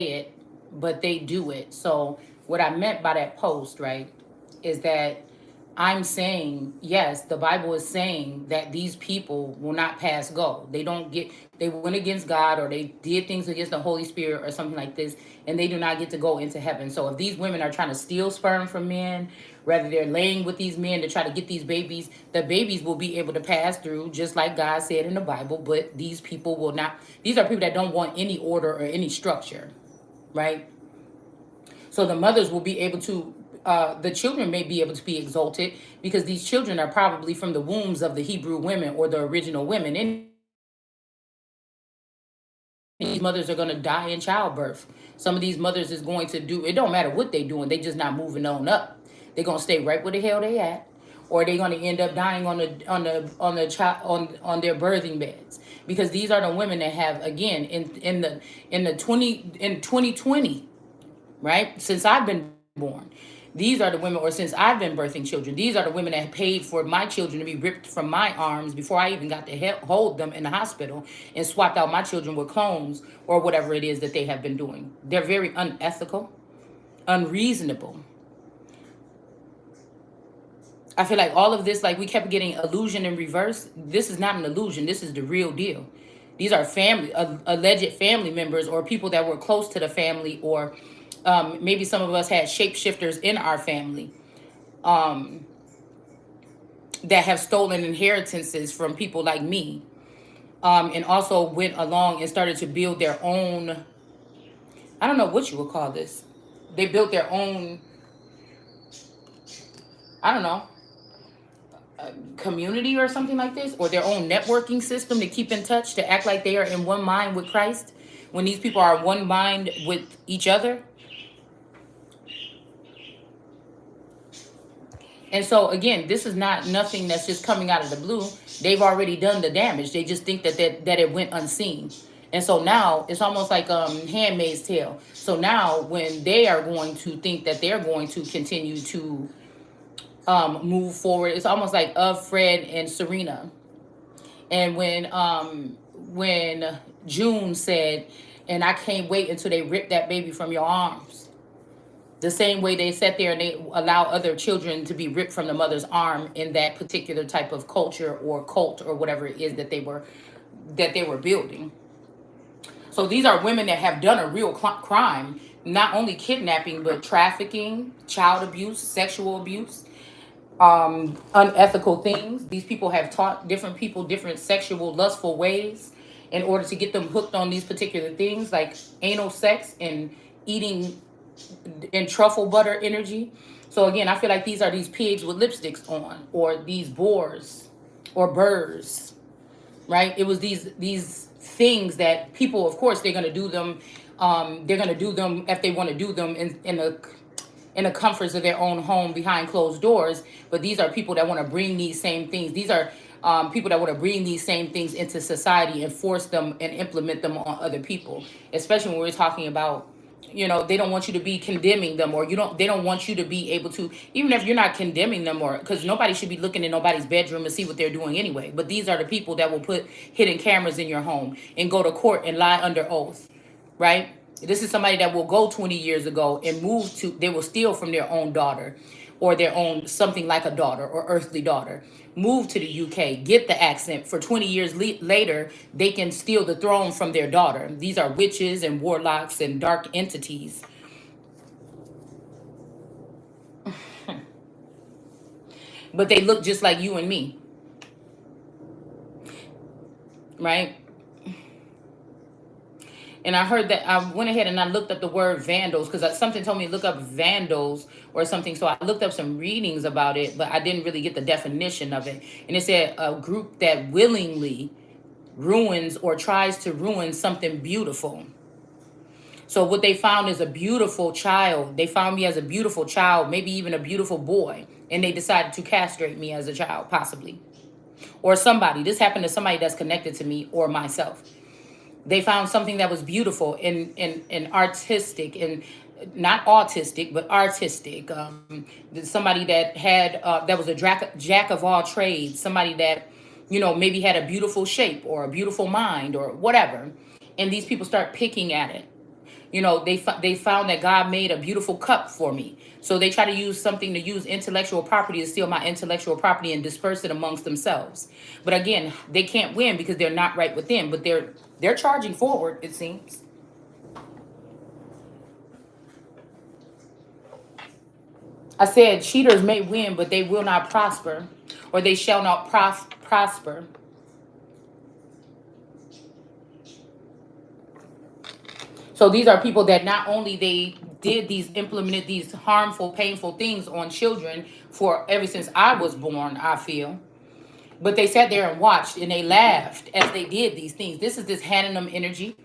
it, but they do it. So what I meant by that post, right, is that I'm saying, yes, the Bible is saying that these people will not pass go. They don't get, they went against God, or they did things against the Holy Spirit or something like this, and they do not get to go into heaven. So if these women are trying to steal sperm from men, whether they're laying with these men to try to get these babies, the babies will be able to pass through, just like God said in the Bible, but these people will not. These are people that don't want any order or any structure, right? So the mothers will be able to, the children may be able to be exalted because these children are probably from the wombs of the Hebrew women or the original women anyway. These mothers are going to die in childbirth. Some of these mothers is going to do, it don't matter what they doing, they just not moving on up. They're going to stay right where the hell they at, or they're going to end up dying on the child on their birthing beds, because these are the women that have, again, in 2020, right? Since I've been born. These are the women, or since I've been birthing children, these are the women that paid for my children to be ripped from my arms before I even got to hold them in the hospital, and swapped out my children with clones or whatever it is that they have been doing. They're very unethical, unreasonable. I feel like all of this, like we kept getting illusion in reverse. This is not an illusion. This is the real deal. These are family, alleged family members, or people that were close to the family, or maybe some of us had shapeshifters in our family that have stolen inheritances from people like me, and also went along and started to build their own. I don't know what you would call this. They built their own. I don't know, community or something like this, or their own networking system to keep in touch, to act like they are in one mind with Christ, when these people are one mind with each other. And so again, this is not nothing that's just coming out of the blue. They've already done the damage. They just think that it went unseen. And so now it's almost like Handmaid's Tale. So now when they are going to think that they're going to continue to move forward, it's almost like of Fred and Serena. And when June said, "And I can't wait until they rip that baby from your arms." The same way they sat there and they allow other children to be ripped from the mother's arm in that particular type of culture or cult or whatever it is that they were building. So these are women that have done a real crime, not only kidnapping, but trafficking, child abuse, sexual abuse, unethical things. These people have taught different people different sexual, lustful ways in order to get them hooked on these particular things, like anal sex and eating and truffle butter energy. So again, I feel like these are these pigs with lipsticks on, or these boars or burrs, right? It was these things that people, of course, they're gonna do them. They're gonna do them if they want to do them in the comforts of their own home behind closed doors. But these are people that want to bring these same things. These are people that want to bring these same things into society and force them and implement them on other people. Especially when we're talking about, they don't want you to be condemning them, or they don't want you to be able to, even if you're not condemning them, or because nobody should be looking in nobody's bedroom to see what they're doing anyway. But these are the people that will put hidden cameras in your home and go to court and lie under oath, right? This is somebody that will go 20 years ago and they will steal from their own daughter, or their own something like a daughter or earthly daughter, move to the UK, get the accent. For 20 years later, they can steal the throne from their daughter. These are witches and warlocks and dark entities, but they look just like you and me, right? And I heard that, I went ahead and I looked up the word vandals, because something told me to look up vandals or something. So I looked up some readings about it, but I didn't really get the definition of it. And it said a group that willingly ruins or tries to ruin something beautiful. So what they found is a beautiful child. They found me as a beautiful child, maybe even a beautiful boy. And they decided to castrate me as a child, possibly. Or somebody. This happened to somebody that's connected to me or myself. They found something that was beautiful and artistic, and not autistic, but artistic. Somebody that was a jack of all trades, somebody that, maybe had a beautiful shape or a beautiful mind or whatever. And these people start picking at it. They found that God made a beautiful cup for me. So they try to use something to use intellectual property to steal my intellectual property and disperse it amongst themselves. But again, they can't win because they're not right within. But they're charging forward, it seems. I said cheaters may win, but they will not prosper, or they shall not prosper. So these are people that not only they did these implemented these harmful, painful things on children for ever since I was born, I feel. But they sat there and watched and they laughed as they did these things. This is this Hananum energy,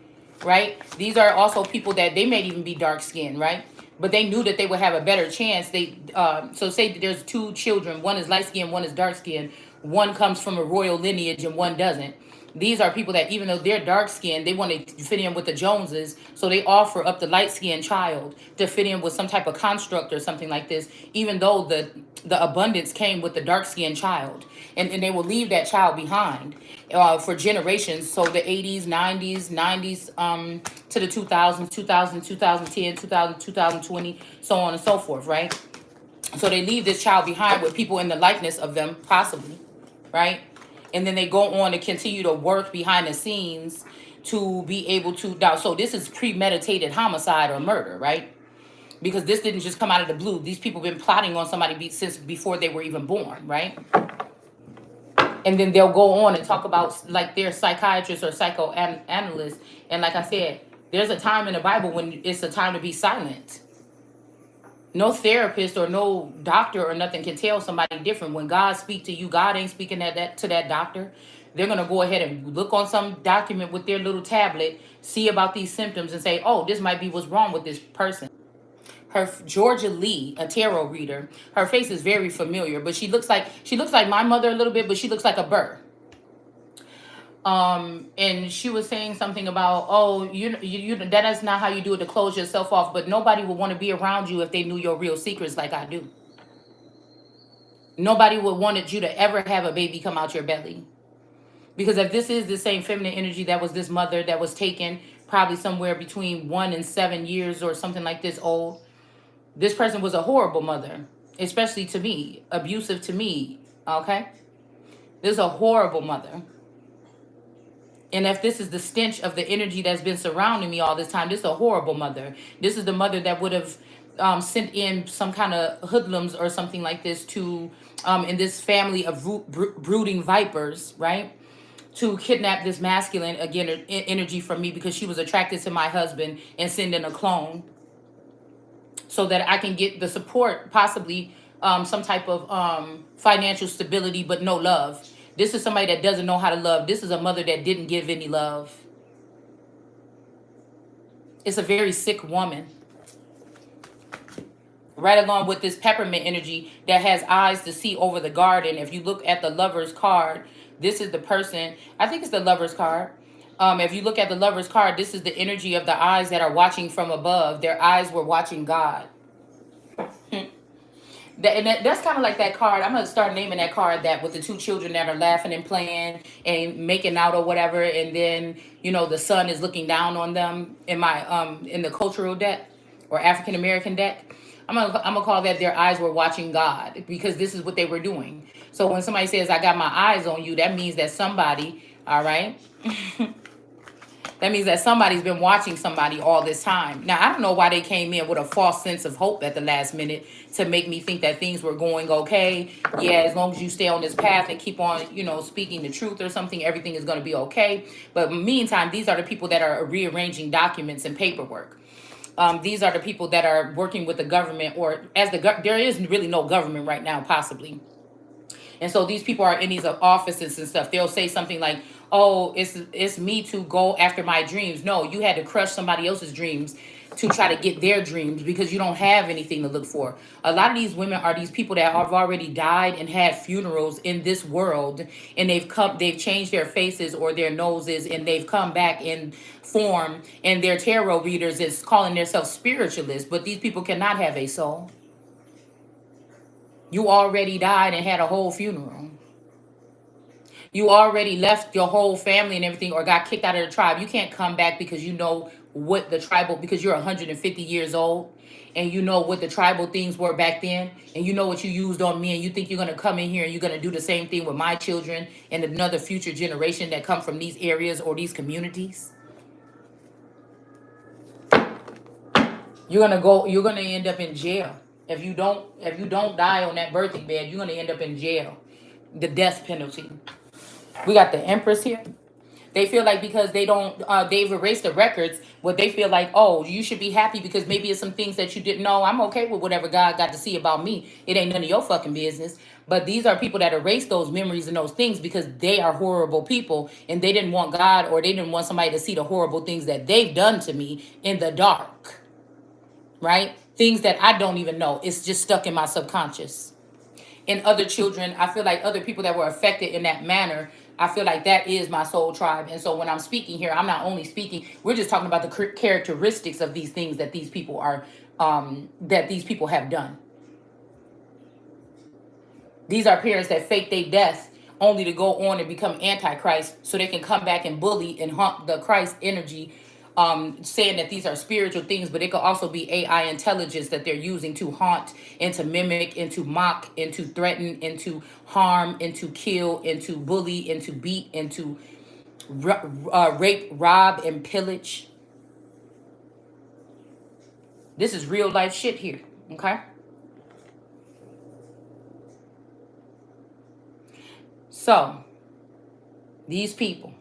right? These are also people that they may even be dark skinned, right? But they knew that they would have a better chance. So say that there's two children, one is light skinned, one is dark skinned, one comes from a royal lineage and one doesn't. These are people that even though they're dark skinned, they want to fit in with the Joneses, so they offer up the light skinned child to fit in with some type of construct or something like this, even though the abundance came with the dark skinned child, and they will leave that child behind for generations. So the 80s, 90s, to the 2000s, 2010, 2020, so on and so forth, right? So they leave this child behind with people in the likeness of them, possibly, right? And then they go on to continue to work behind the scenes to be able to now. So this is premeditated homicide or murder, right? Because this didn't just come out of the blue. These people have been plotting on somebody since before they were even born, right? And then they'll go on and talk about like their psychiatrists or psychoanalysts. And like I said, there's a time in the Bible when it's a time to be silent. No therapist or no doctor or nothing can tell somebody different. When God speaks to you, God ain't speaking that to that doctor. They're gonna go ahead and look on some document with their little tablet, see about these symptoms, and say, "Oh, this might be what's wrong with this person." Her Georgia Lee, a tarot reader. Her face is very familiar, but she looks like my mother a little bit, but she looks like a Burr. And she was saying something about, oh, that is not how you do it to close yourself off, but nobody would want to be around you if they knew your real secrets like I do. Nobody would wanted you to ever have a baby come out your belly. Because if this is the same feminine energy that was this mother that was taken probably somewhere between 1 and 7 years or something like this old, this person was a horrible mother, especially to me, abusive to me. Okay? This is a horrible mother. And if this is the stench of the energy that's been surrounding me all this time, this is a horrible mother. This is the mother that would have sent in some kind of hoodlums or something like this to, in this family of brooding vipers, right? To kidnap this masculine, again, energy from me because she was attracted to my husband and send in a clone so that I can get the support, possibly some type of financial stability, but no love. This is somebody that doesn't know how to love. This is a mother that didn't give any love. It's a very sick woman. Right along with this peppermint energy that has eyes to see over the garden. If you look at the lover's card, this is the person. I think it's the lover's card. If you look at the lover's card, this is the energy of the eyes that are watching from above. Their eyes were watching God. That's kind of like that card. I'm gonna start naming that card that with the two children that are laughing and playing and making out or whatever, and then the sun is looking down on them in my in the cultural deck or African American deck. I'm gonna call that their eyes were watching God because this is what they were doing. So when somebody says I got my eyes on you, that means that somebody, all right. That means that somebody's been watching somebody all this time. Now, I don't know why they came in with a false sense of hope at the last minute to make me think that things were going okay. Yeah, as long as you stay on this path and keep on, speaking the truth or something, everything is going to be okay. But meantime, these are the people that are rearranging documents and paperwork. These are the people that are working with the government, or there is really no government right now, possibly. And so these people are in these offices and stuff. They'll say something like, "Oh, it's me to go after my dreams." No, you had to crush somebody else's dreams to try to get their dreams because you don't have anything to look for. A lot of these women are these people that have already died and had funerals in this world, and they've changed their faces or their noses, and they've come back in form, and their tarot readers is calling themselves spiritualists, but these people cannot have a soul. You already died and had a whole funeral. You already left your whole family and everything or got kicked out of the tribe. You can't come back because you know what the tribal, because you're 150 years old, and you know what the tribal things were back then, and you know what you used on me, and you think you're going to come in here and you're going to do the same thing with my children and another future generation that come from these areas or these communities. You're going to end up in jail. If you don't die on that birthing bed, you're going to end up in jail. The death penalty. We got the Empress here. They feel like because they've erased the records, what they feel like, oh, you should be happy because maybe it's some things that you didn't know. I'm okay with whatever God got to see about me. It ain't none of your fucking business. But these are people that erase those memories and those things because they are horrible people and they didn't want God, or they didn't want somebody to see the horrible things that they've done to me in the dark, right? Things that I don't even know. It's just stuck in my subconscious. And other children, I feel like other people that were affected in that manner, I feel like that is my soul tribe. And so when I'm speaking here, I'm not only speaking, we're just talking about the characteristics of these things that these people are, that these people have done. These are parents that fake their death only to go on and become antichrist so they can come back and bully and haunt the Christ energy, saying that these are spiritual things, but it could also be AI intelligence that they're using to haunt and to mimic and to mock and to threaten and to harm and to kill and to bully and to beat and to rape, rob, and pillage. This is real life shit here, okay? So, these people,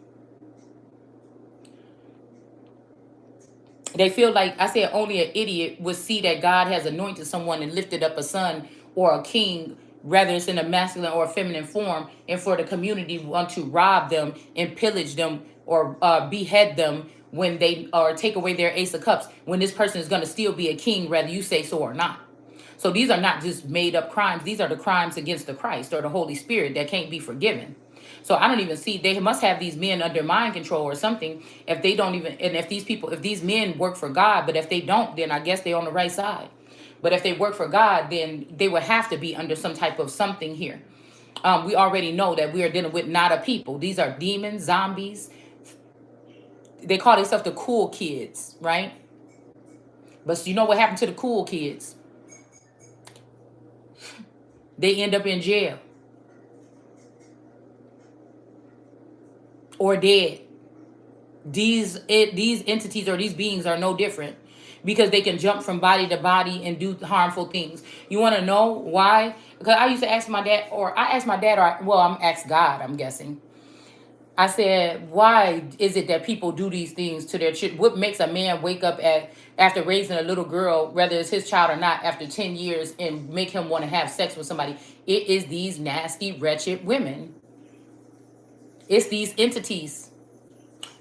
they feel like, I said, only an idiot would see that God has anointed someone and lifted up a son or a king, whether it's in a masculine or a feminine form, and for the community want to rob them and pillage them or behead them when they, or take away their ace of cups, when this person is going to still be a king, whether you say so or not. So these are not just made up crimes. These are the crimes against the Christ or the Holy Spirit that can't be forgiven. So I don't even see, they must have these men under mind control or something. If they don't even, and if these people, if these men work for God, but if they don't, then I guess they're on the right side. But if they work for God, then they would have to be under some type of something here. We already know that we are dealing with not a people. These are demons, zombies. They call themselves the cool kids, right? But you know what happened to the cool kids? They end up in jail or dead. These entities or these beings are no different because they can jump from body to body and do harmful things. You want to know why? Because I used to ask my dad, or I asked my dad, or well, I'm asked God, I'm guessing. I said, why is it that people do these things to their children? What makes a man wake up after raising a little girl, whether it's his child or not, after 10 years and make him want to have sex with somebody? It is these nasty, wretched women. It's these entities.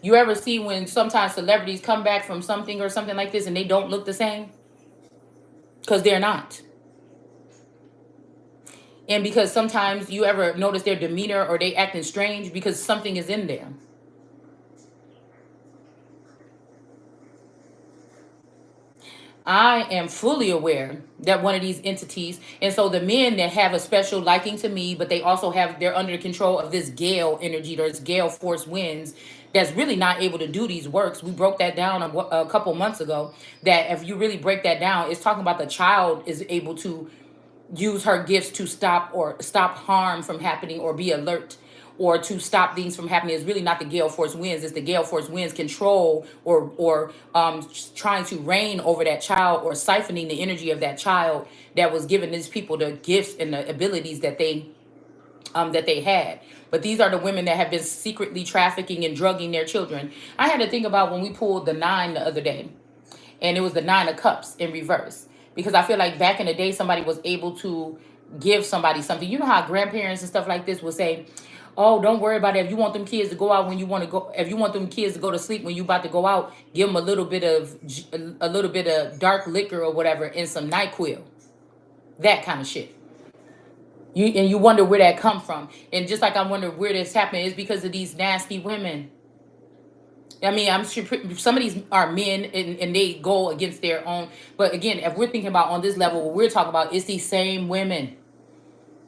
You ever see when sometimes celebrities come back from something or something like this and they don't look the same? Because they're not. And because sometimes you ever notice their demeanor or they acting strange because something is in there. I am fully aware that one of these entities, and so the men that have a special liking to me, but they also have, they're under the control of this Gale energy, or this Gale force winds that's really not able to do these works. We broke that down a couple months ago, that if you really break that down, it's talking about the child is able to use her gifts to stop harm from happening or be alert or to stop things from happening. Is really not the gale force winds. It's the gale force winds control or trying to reign over that child or siphoning the energy of that child that was giving these people the gifts and the abilities that they had. But these are the women that have been secretly trafficking and drugging their children. I had to think about when we pulled the 9 the other day, and it was the 9 of cups in reverse, because I feel like back in the day somebody was able to give somebody something. You know how grandparents and stuff like this will say, oh, don't worry about it. If you want them kids to go out when you want to go, if you want them kids to go to sleep when you about to go out, give them a little bit of dark liquor or whatever and some NyQuil. That kind of shit. You wonder where that come from. And just like I wonder where this happened, is because of these nasty women. I mean, I'm sure some of these are men and they go against their own. But again, if we're thinking about on this level, what we're talking about is these same women.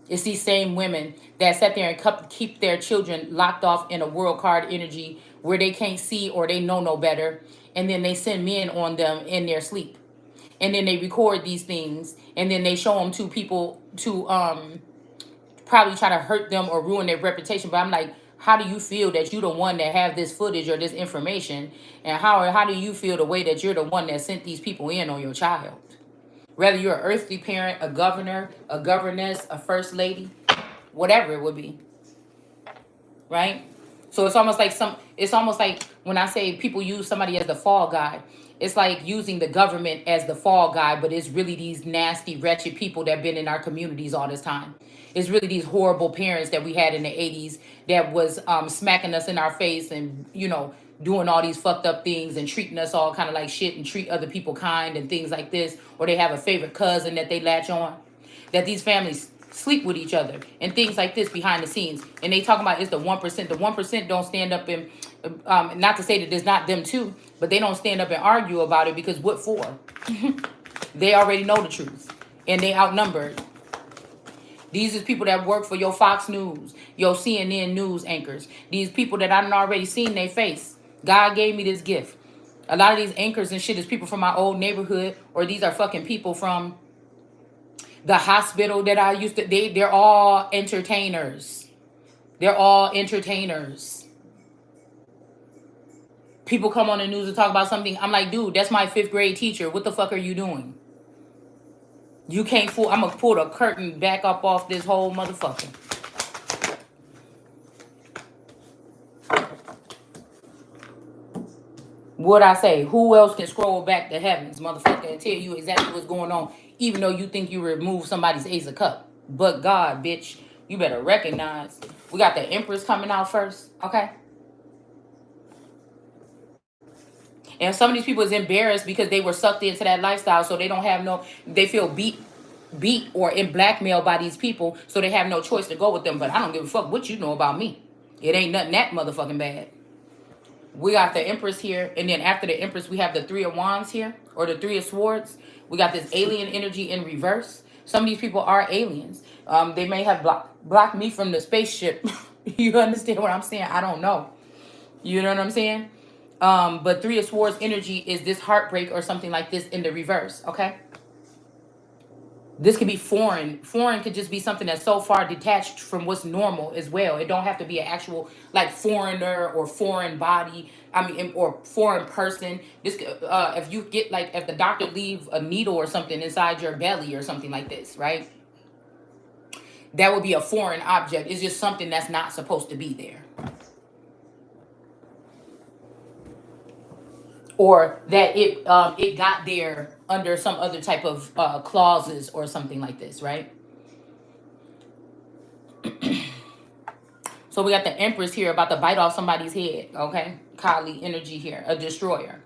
It's these same women that sit there and keep their children locked off in a world card energy where they can't see or they know no better. and then they send men on them in their sleep, and then they record these things, and then they show them to people to probably try to hurt them or ruin their reputation. But I'm like, how do you feel that you're the one that have this footage or this information, and how do you feel the way that you're the one that sent these people in on your child? Whether you're an earthly parent, a governor, a governess, a first lady, whatever it would be, right? So it's almost like when I say people use somebody as the fall guy, it's like using the government as the fall guy, but it's really these nasty, wretched people that been in our communities all this time. It's really these horrible parents that we had in the 80s that was smacking us in our face and, doing all these fucked up things and treating us all kind of like shit and treat other people kind and things like this. Or they have a favorite cousin that they latch on. That these families sleep with each other and things like this behind the scenes. And they talk about it's the 1%. The 1% don't stand up and, not to say that it's not them too, but they don't stand up and argue about it because what for? They already know the truth and they outnumbered. These is people that work for your Fox News, your CNN news anchors. These people that I done already seen their face. God gave me this gift. A lot of these anchors and shit is people from my old neighborhood, or these are fucking people from the hospital that I used to. They're all entertainers. They're all entertainers. People come on the news and talk about something. I'm like, dude, that's my 5th grade teacher. What the fuck are you doing? You can't fool. I'm gonna pull the curtain back up off this whole motherfucker. What I say? Who else can scroll back the heavens, motherfucker, and tell you exactly what's going on, even though you think you removed somebody's Ace of Cup? But God, bitch, you better recognize. We got the Empress coming out first, okay? And some of these people is embarrassed because they were sucked into that lifestyle, so they don't have no. They feel beat or in blackmail by these people, so they have no choice to go with them. But I don't give a fuck what you know about me. It ain't nothing that motherfucking bad. We got the Empress here, and then after the Empress, we have the Three of Wands here, or the Three of Swords. We got this alien energy in reverse. Some of these people are aliens. They may have blocked me from the spaceship. You understand what I'm saying? I don't know. You know what I'm saying? But Three of Swords energy is this heartbreak or something like this in the reverse, okay? This could be foreign. Foreign could just be something that's so far detached from what's normal as well. It don't have to be an actual like foreigner or foreign body. I mean, or foreign person. This, if you get like if the doctor leave a needle or something inside your belly or something like this, right? That would be a foreign object. It's just something that's not supposed to be there. Or that it got there under some other type of clauses or something like this, right? So we got the Empress here about to bite off somebody's head, okay? Kali energy here, a destroyer.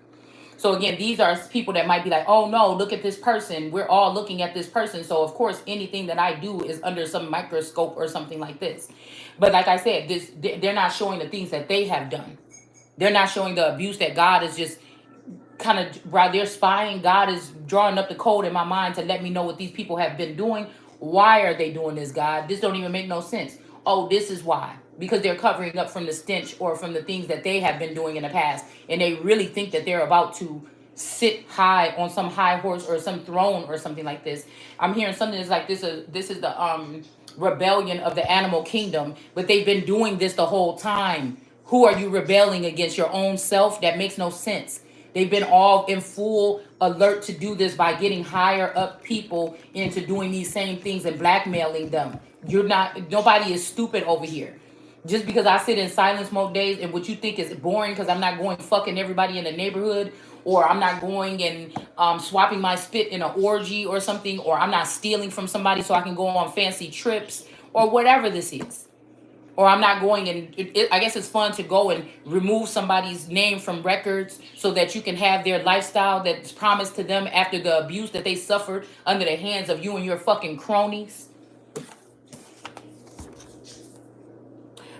So again, these are people that might be like, oh no, look at this person. We're all looking at this person. So of course, anything that I do is under some microscope or something like this. But like I said, they're not showing the things that they have done. They're not showing the abuse that God is just kind of, while they're spying, God is drawing up the code in my mind to let me know what these people have been doing. Why are they doing this, God? This don't even make no sense. Oh, this is why. Because they're covering up from the stench or from the things that they have been doing in the past. And they really think that they're about to sit high on some high horse or some throne or something like this. I'm hearing something that's like this is the rebellion of the animal kingdom, but they've been doing this the whole time. Who are you rebelling against? Your own self? That makes no sense. They've been all in full alert to do this by getting higher up people into doing these same things and blackmailing them. Nobody is stupid over here. Just because I sit in silence most days and what you think is boring because I'm not going fucking everybody in the neighborhood, or I'm not going and swapping my spit in an orgy or something, or I'm not stealing from somebody so I can go on fancy trips or whatever this is. Or I'm not going and I guess it's fun to go and remove somebody's name from records so that you can have their lifestyle that's promised to them after the abuse that they suffered under the hands of you and your fucking cronies.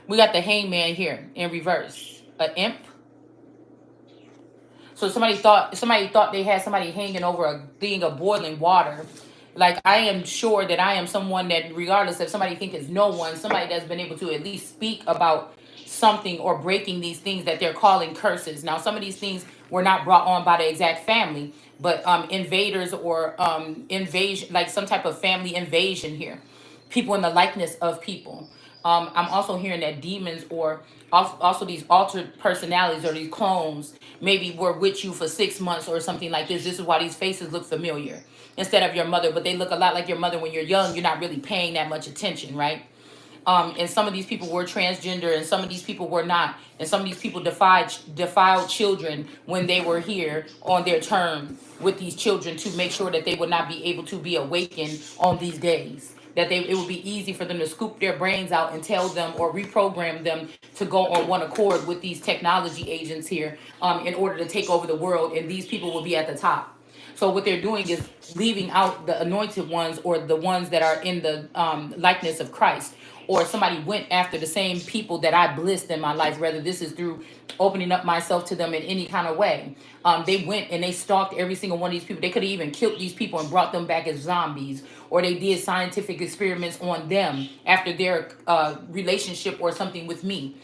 We got the Hangman here in reverse. An imp. So somebody thought they had somebody hanging over a thing of boiling water. Like, I am sure that I am someone that, regardless if somebody think it's no one, somebody that's been able to at least speak about something or breaking these things that they're calling curses. Now, some of these things were not brought on by the exact family, but invaders or invasion, like some type of family invasion here. People in the likeness of people. I'm also hearing that demons or also these altered personalities or these clones maybe were with you for 6 months or something like this. This is why these faces look familiar instead of your mother, but they look a lot like your mother when you're young. You're not really paying that much attention, right? And some of these people were transgender, and some of these people were not, and some of these people defiled children when they were here on their term with these children to make sure that they would not be able to be awakened on these days. That it would be easy for them to scoop their brains out and tell them or reprogram them to go on one accord with these technology agents here, in order to take over the world, and these people will be at the top. So what they're doing is leaving out the anointed ones or the ones that are in the likeness of Christ. Or somebody went after the same people that I blessed in my life, whether this is through opening up myself to them in any kind of way. They went and they stalked every single one of these people. They could have even killed these people and brought them back as zombies. Or they did scientific experiments on them after their relationship or something with me.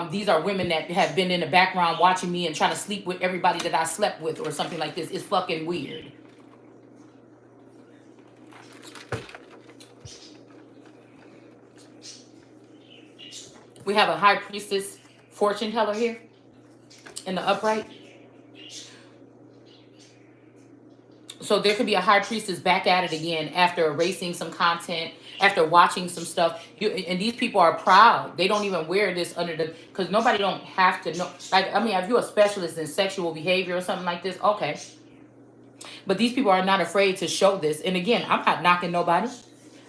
These are women that have been in the background watching me and trying to sleep with everybody that I slept with or something like this. It's fucking weird. We have a high priestess fortune teller here in the upright. So there could be a high priestess back at it again after erasing some content, after watching some stuff. And these people are proud. They don't even wear this under the, because nobody don't have to know. Like, I mean, if you're a specialist in sexual behavior or something like this, okay. But these people are not afraid to show this. And again, I'm not knocking nobody.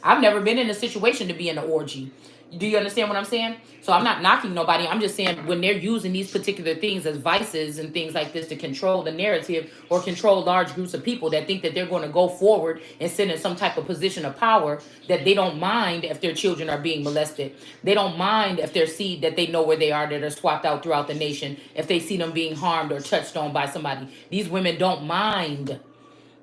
I've never been in a situation to be in an orgy. Do you understand what I'm saying? So I'm not knocking nobody. I'm just saying when they're using these particular things as vices and things like this to control the narrative or control large groups of people that think that they're going to go forward and sit in some type of position of power, that they don't mind if their children are being molested. They don't mind if their seed that they know where they are that are swapped out throughout the nation, if they see them being harmed or touched on by somebody. These women don't mind.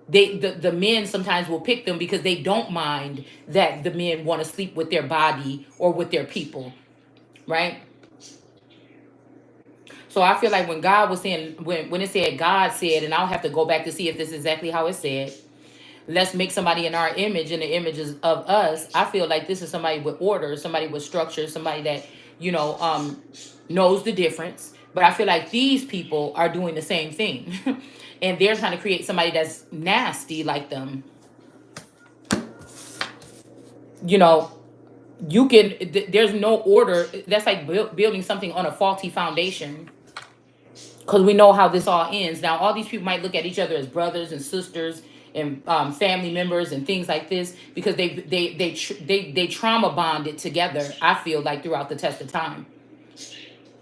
The men sometimes will pick them because they don't mind that the men want to sleep with their body or with their people, right? So I feel like when God was saying, when it said God said, and I'll have to go back to see if this is exactly how it said, let's make somebody in our image and the images of us. I feel like this is somebody with order, somebody with structure, somebody that, you know, knows the difference. But I feel like these people are doing the same thing. And they're trying to create somebody that's nasty like them. You know, there's no order. That's like building something on a faulty foundation. Because we know how this all ends. Now, all these people might look at each other as brothers and sisters and family members and things like this because they trauma bonded together. I feel like throughout the test of time,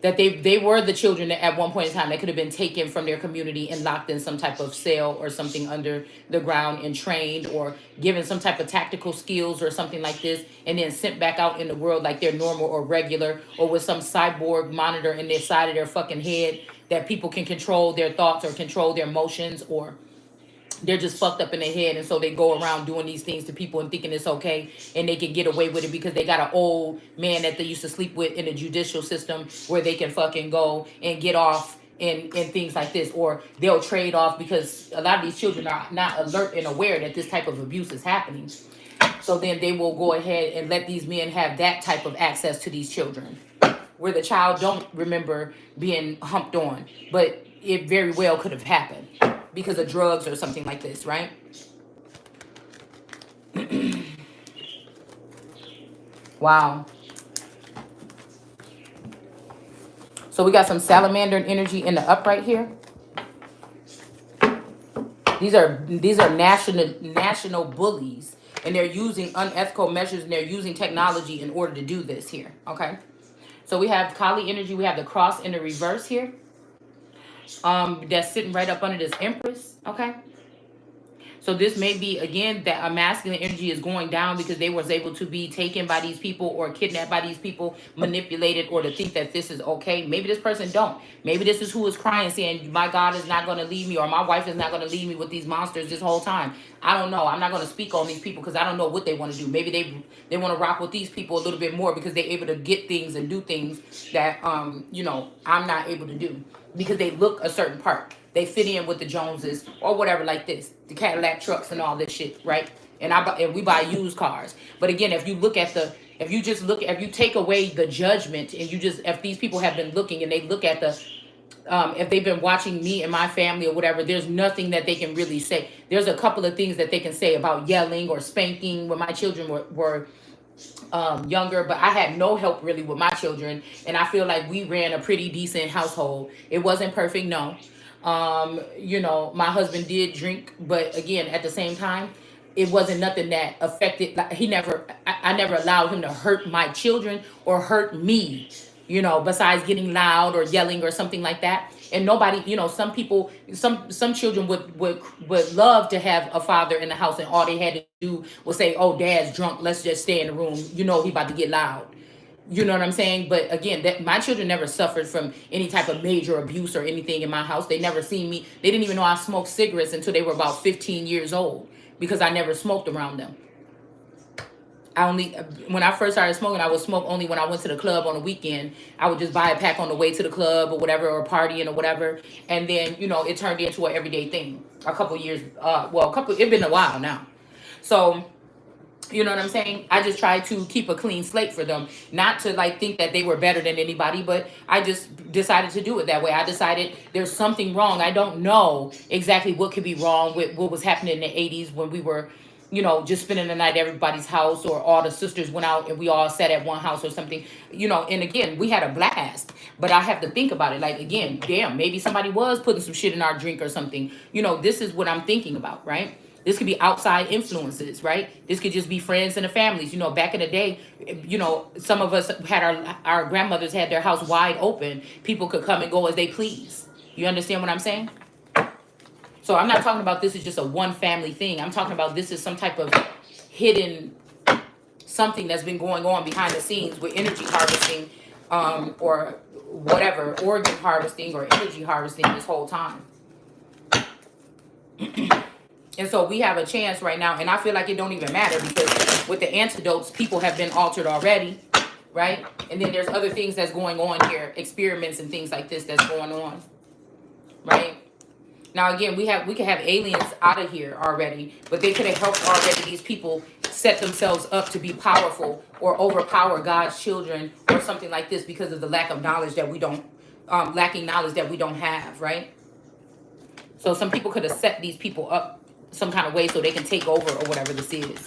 that they were the children that at one point in time that could have been taken from their community and locked in some type of cell or something under the ground and trained or given some type of tactical skills or something like this, and then sent back out in the world like they're normal or regular, or with some cyborg monitor in their side of their fucking head that people can control their thoughts or control their emotions, or they're just fucked up in their head, and so they go around doing these things to people and thinking it's okay, and they can get away with it because they got an old man that they used to sleep with in the judicial system where they can fucking go and get off and things like this, or they'll trade off because a lot of these children are not alert and aware that this type of abuse is happening. So then they will go ahead and let these men have that type of access to these children, where the child don't remember being humped on, but it very well could have happened because of drugs or something like this, right? Wow. So we got some salamander energy in the upright here. These are national bullies, and they're using unethical measures and they're using technology in order to do this here. Okay. So we have Kali energy. We have the cross in the reverse here. That's sitting right up under this Empress. Okay. So this may be, again, that a masculine energy is going down because they was able to be taken by these people or kidnapped by these people, manipulated, or to think that this is okay. Maybe this person don't. Maybe this is who is crying saying, my God is not going to leave me, or my wife is not going to leave me with these monsters this whole time. I don't know. I'm not going to speak on these people because I don't know what they want to do. Maybe they want to rock with these people a little bit more because they're able to get things and do things that, I'm not able to do because they look a certain part. they fit in with the Joneses or whatever like this, the Cadillac trucks and all this shit, right? And we buy used cars. But again, if you look at the if you just look if you take away the judgment and you just if these people have been looking and they look at the if they've been watching me and my family or whatever, there's nothing that they can really say. There's a couple of things that they can say about yelling or spanking when my children were younger, but I had no help really with my children, and I feel like we ran a pretty decent household. It wasn't perfect, no. My husband did drink, but again, at the same time, it wasn't nothing that affected. Like I never allowed him to hurt my children or hurt me. Besides getting loud or yelling or something like that. And nobody, some people, some children would love to have a father in the house, and all they had to do was say, "Oh, dad's drunk. Let's just stay in the room. He about to get loud." You know what I'm saying? But again, that my children never suffered from any type of major abuse or anything in my house. They never seen me. They didn't even know I smoked cigarettes until they were about 15 years old because I never smoked around them. When I first started smoking, I would smoke only when I went to the club on the weekend. I would just buy a pack on the way to the club or whatever, or partying or whatever. And then, it turned into an everyday thing. A couple years, it's been a while now. So, you know what I'm saying? I just tried to keep a clean slate for them, not to like think that they were better than anybody, but I just decided to do it that way. I decided there's something wrong. I don't know exactly what could be wrong with what was happening in the 80s when we were, just spending the night at everybody's house, or all the sisters went out and we all sat at one house or something, and again, we had a blast. But I have to think about it. Like, again, damn, maybe somebody was putting some shit in our drink or something. This is what I'm thinking about, right? This could be outside influences, right? This could just be friends and the families. Back in the day, some of us had our grandmothers had their house wide open. People could come and go as they please. You understand what I'm saying? So I'm not talking about this is just a one family thing. I'm talking about this is some type of hidden something that's been going on behind the scenes with energy harvesting, or whatever, organ harvesting or energy harvesting this whole time. And so we have a chance right now, and I feel like it don't even matter because with the antidotes, people have been altered already, right? And then there's other things that's going on here, experiments and things like this that's going on, right? Now again, we could have aliens out of here already, but they could have helped already these people set themselves up to be powerful or overpower God's children or something like this because of the lack of knowledge that we don't, lacking knowledge that we don't have, right? So some people could have set these people up some kind of way so they can take over or whatever this is.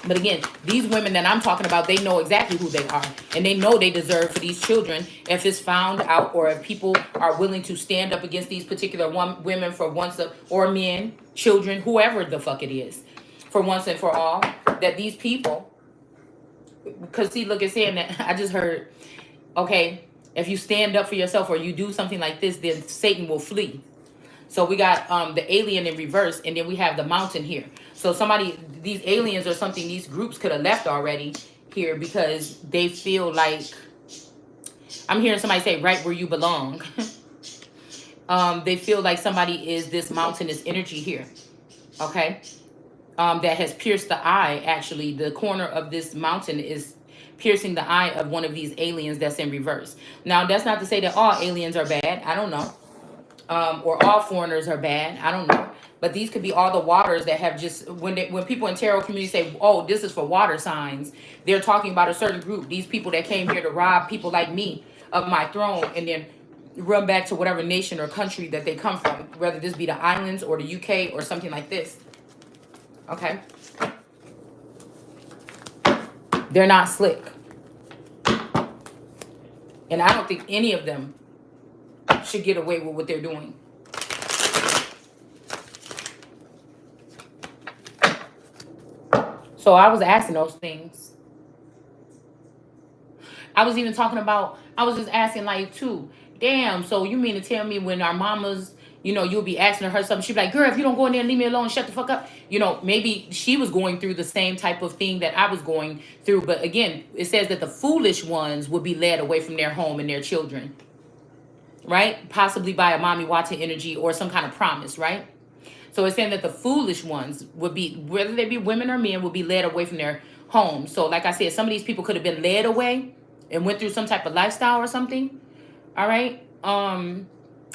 But again, these women that I'm talking about, they know exactly who they are. And they know they deserve for these children if it's found out, or if people are willing to stand up against these particular women for once, or men, children, whoever the fuck it is, for once and for all, that these people, because see, look, it's saying that I just heard, okay, if you stand up for yourself or you do something like this, then Satan will flee. So we got the alien in reverse, and then we have the mountain here. So these aliens or something, these groups could have left already here because they feel like, I'm hearing somebody say, right where you belong. They feel like somebody is this mountainous energy here, okay? That has pierced the eye, actually. The corner of this mountain is piercing the eye of one of these aliens that's in reverse. Now, that's not to say that all aliens are bad. I don't know. Or all foreigners are bad. I don't know. But these could be all the waters that have just, when people in tarot community say, oh, this is for water signs, they're talking about a certain group. These people that came here to rob people like me of my throne and then run back to whatever nation or country that they come from, whether this be the islands or the UK or something like this. Okay? They're not slick. And I don't think any of them should get away with what they're doing. So I was asking those things. I was even talking about, I was just asking like, too, damn, so you mean to tell me when our mamas, you'll be asking her something, she'd be like, girl, if you don't go in there and leave me alone, shut the fuck up. Maybe she was going through the same type of thing that I was going through. But again, it says that the foolish ones will be led away from their home and their children. Right? Possibly by a mommy watching energy or some kind of promise, right? So it's saying that the foolish ones would be, whether they be women or men, will be led away from their home. So like I said, some of these people could have been led away and went through some type of lifestyle or something. All right?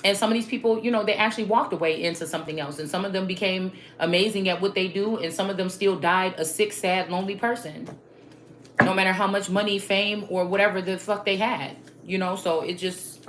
And some of these people, they actually walked away into something else. And some of them became amazing at what they do. And some of them still died a sick, sad, lonely person. No matter how much money, fame, or whatever the fuck they had. So it just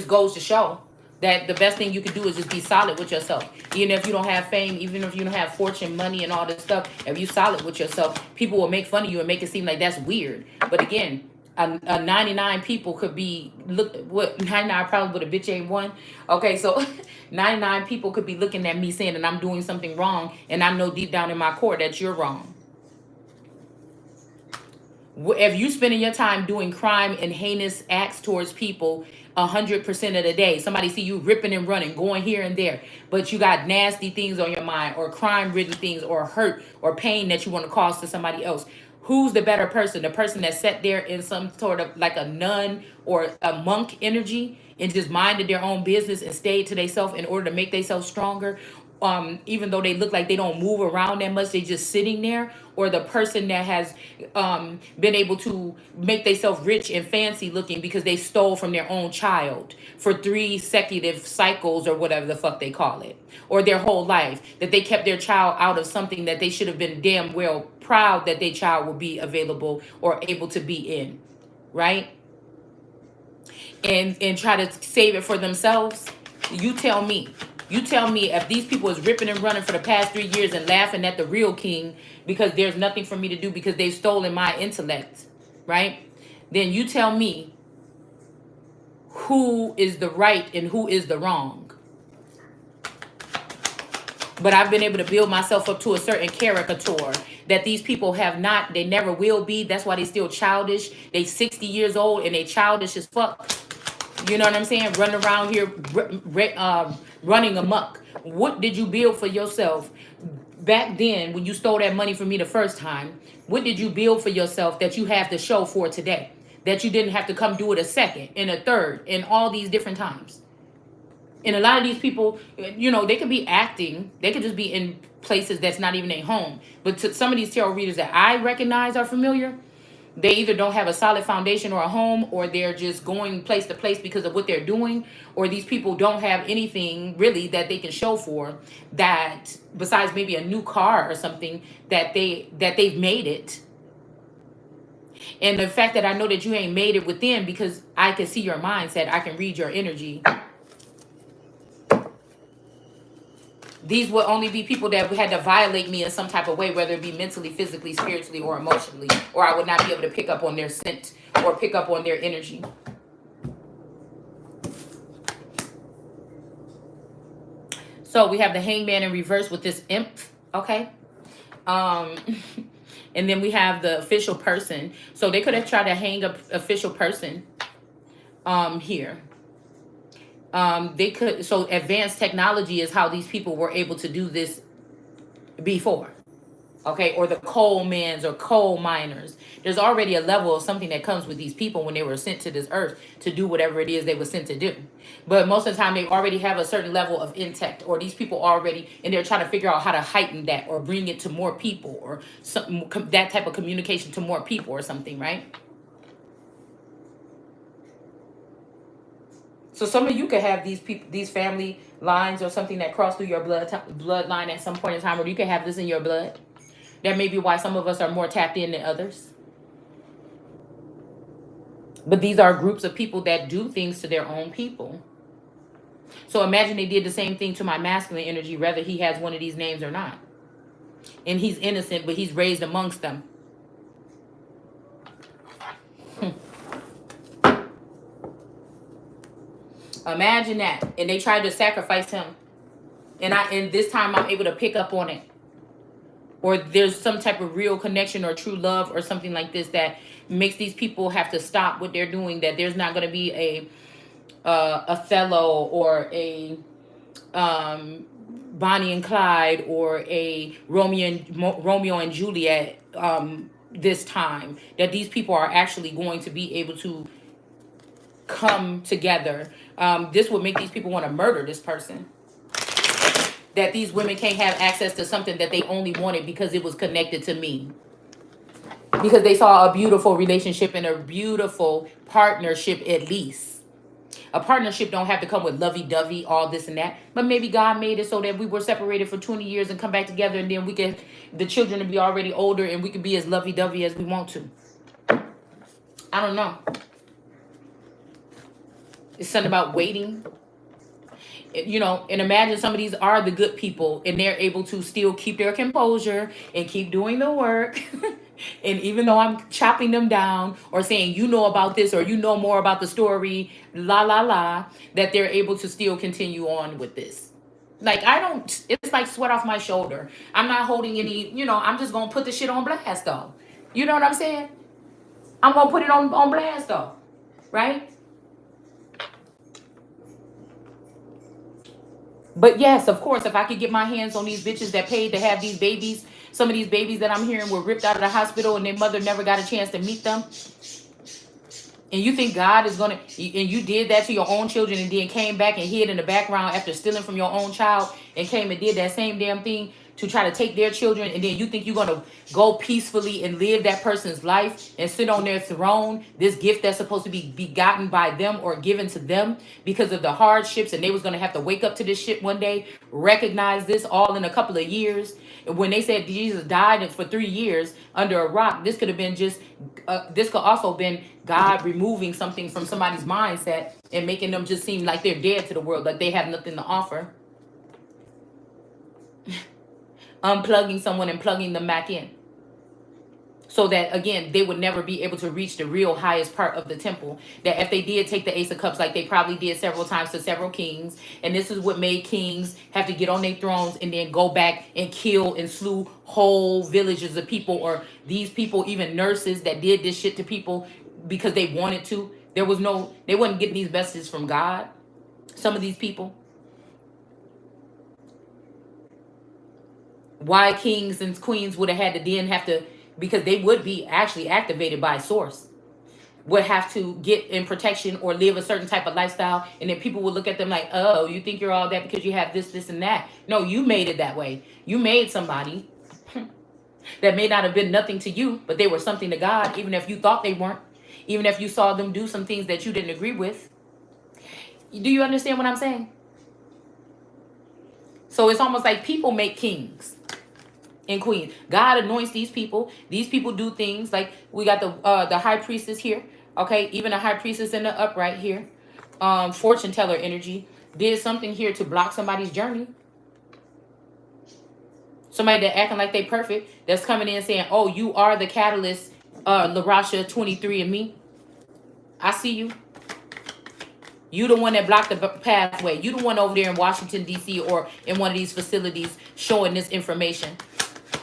goes to show that the best thing you can do is just be solid with yourself. Even if you don't have fame, even if you don't have fortune, money, and all this stuff, if you solid with yourself, people will make fun of you and make it seem like that's weird. But again, a 99 people could be look what 99 probably, but a bitch ain't one. Okay, so 99 people could be looking at me saying that I'm doing something wrong, and I know deep down in my core that you're wrong. If you spending your time doing crime and heinous acts towards people 100% of the day, somebody see you ripping and running, going here and there, but you got nasty things on your mind, or crime-ridden things, or hurt or pain that you want to cause to somebody else. Who's the better person? The person that sat there in some sort of like a nun or a monk energy and just minded their own business and stayed to themselves in order to make themselves stronger, even though they look like they don't move around that much, they just sitting there? Or the person that has been able to make themselves rich and fancy looking because they stole from their own child for 3 consecutive cycles or whatever the fuck they call it, or their whole life, that they kept their child out of something that they should have been damn well proud that their child would be available or able to be in, right? And try to save it for themselves. You tell me. You tell me if these people is ripping and running for the past 3 years and laughing at the real king because there's nothing for me to do because they've stolen my intellect, right? Then you tell me who is the right and who is the wrong. But I've been able to build myself up to a certain caricature that these people have not, they never will be. That's why they still childish. They 60 years old and they childish as fuck. You know what I'm saying? Running around here, running amok. What did you build for yourself back then when you stole that money from me the first time? What did you build for yourself that you have to show for today? That you didn't have to come do it a second and a third and all these different times. And a lot of these people, they could be acting. They could just be in places that's not even their home. But to some of these tarot readers that I recognize are familiar, they either don't have a solid foundation or a home, or they're just going place to place because of what they're doing, or these people don't have anything really that they can show for that, besides maybe a new car or something, that they've made it. And the fact that I know that you ain't made it within, because I can see your mindset, I can read your energy. These would only be people that had to violate me in some type of way, whether it be mentally, physically, spiritually, or emotionally, or I would not be able to pick up on their scent or pick up on their energy. So we have the Hangman in reverse with this imp, okay? And then we have the official person. So they could have tried to hang up official person here. They could, so advanced technology is how these people were able to do this before, okay? Or the coal mans or coal miners. There's already a level of something that comes with these people when they were sent to this earth to do whatever it is they were sent to do. But most of the time they already have a certain level of intellect, or these people already, and they're trying to figure out how to heighten that or bring it to more people, or some, that type of communication to more people or something, right? So some of you could have these people, these family lines or something that cross through your bloodline at some point in time, or you could have this in your blood. That may be why some of us are more tapped in than others. But these are groups of people that do things to their own people. So imagine they did the same thing to my masculine energy, whether he has one of these names or not. And he's innocent, but he's raised amongst them. Imagine that. And they tried to sacrifice him. And this time I'm able to pick up on it. Or there's some type of real connection or true love or something like this that makes these people have to stop what they're doing. That there's not going to be a Othello or a Bonnie and Clyde or a Romeo and Juliet this time. That these people are actually going to be able to come together. This would make these people want to murder this person. That these women can't have access to something that they only wanted because it was connected to me. Because they saw a beautiful relationship and a beautiful partnership at least. A partnership don't have to come with lovey-dovey, all this and that. But maybe God made it so that we were separated for 20 years and come back together, and then we can, the children to be already older, and we can be as lovey-dovey as we want to. I don't know. It's something about waiting. You know, and imagine some of these are the good people and they're able to still keep their composure and keep doing the work. And even though I'm chopping them down or saying, you know about this or you know more about the story, la la la, that they're able to still continue on with this. Like, I don't, it's like sweat off my shoulder. I'm not holding any, you know, I'm just going to put the shit on blast though. You know what I'm saying? I'm going to put it on blast though. Right? But yes, of course, if I could get my hands on these bitches that paid to have these babies, some of these babies that I'm hearing were ripped out of the hospital and their mother never got a chance to meet them. And you think God is going to, and you did that to your own children and then came back and hid in the background after stealing from your own child and came and did that same damn thing to try to take their children, and then you think you're going to go peacefully and live that person's life and sit on their throne, this gift that's supposed to be begotten by them or given to them because of the hardships, and they was going to have to wake up to this shit one day, recognize this all in a couple of years. When they said Jesus died for 3 years under a rock, this could have been just, this could also been God removing something from somebody's mindset and making them just seem like they're dead to the world, like they have nothing to offer. Unplugging someone and plugging them back in. So that, again, they would never be able to reach the real highest part of the temple. That if they did take the Ace of Cups, like they probably did several times to several kings, and this is what made kings have to get on their thrones and then go back and kill and slew whole villages of people, or these people, even nurses that did this shit to people because they wanted to. They wasn't getting these messages from God. Some of these people. Why kings and queens would have had to then have to, because they would be actually activated by source, would have to get in protection or live a certain type of lifestyle, and then people would look at them like, oh, you think you're all that because you have this and that. No, you made it that way. You made somebody that may not have been nothing to you, but they were something to God, even if you thought they weren't, even if you saw them do some things that you didn't agree with. Do you understand what I'm saying? So it's almost like people make kings and queens. God anoints these people. These people do things like we got the high priestess here. Okay, even the high priestess in the upright here. Fortune teller energy did something here to block somebody's journey. Somebody that acting like they perfect, that's coming in saying, oh, you are the catalyst, LaRasha 23 and me. I see you. You the one that blocked the pathway. You the one over there in Washington, D.C. or in one of these facilities showing this information.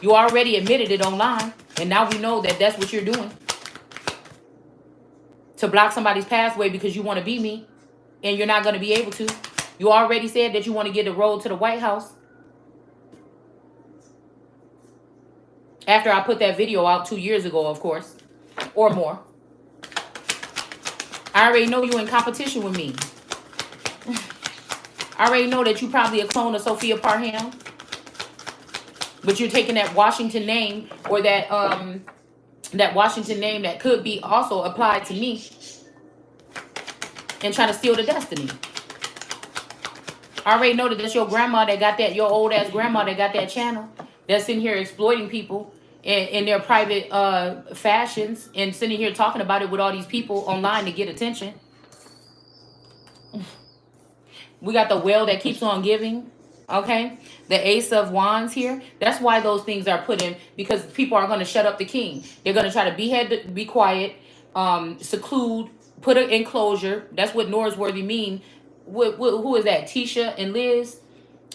You already admitted it online, and now we know that that's what you're doing. To block somebody's pathway because you want to be me, and you're not going to be able to. You already said that you want to get the road to the White House. After I put that video out 2 years ago, of course, or more. I already know you're in competition with me. I already know that you probably a clone of Sophia Parham. But you're taking that Washington name, or that Washington name that could be also applied to me, and trying to steal the destiny. I already know that that's your grandma that got that, your old ass grandma that got that channel, that's in here exploiting people in their private fashions and sitting here talking about it with all these people online to get attention. We got the well that keeps on giving. Okay, the Ace of Wands here. That's why those things are put in, because people are going to shut up the king. They're going to try to be quiet, seclude, put an enclosure. That's what Norsworthy mean. Who is that? Tisha and Liz,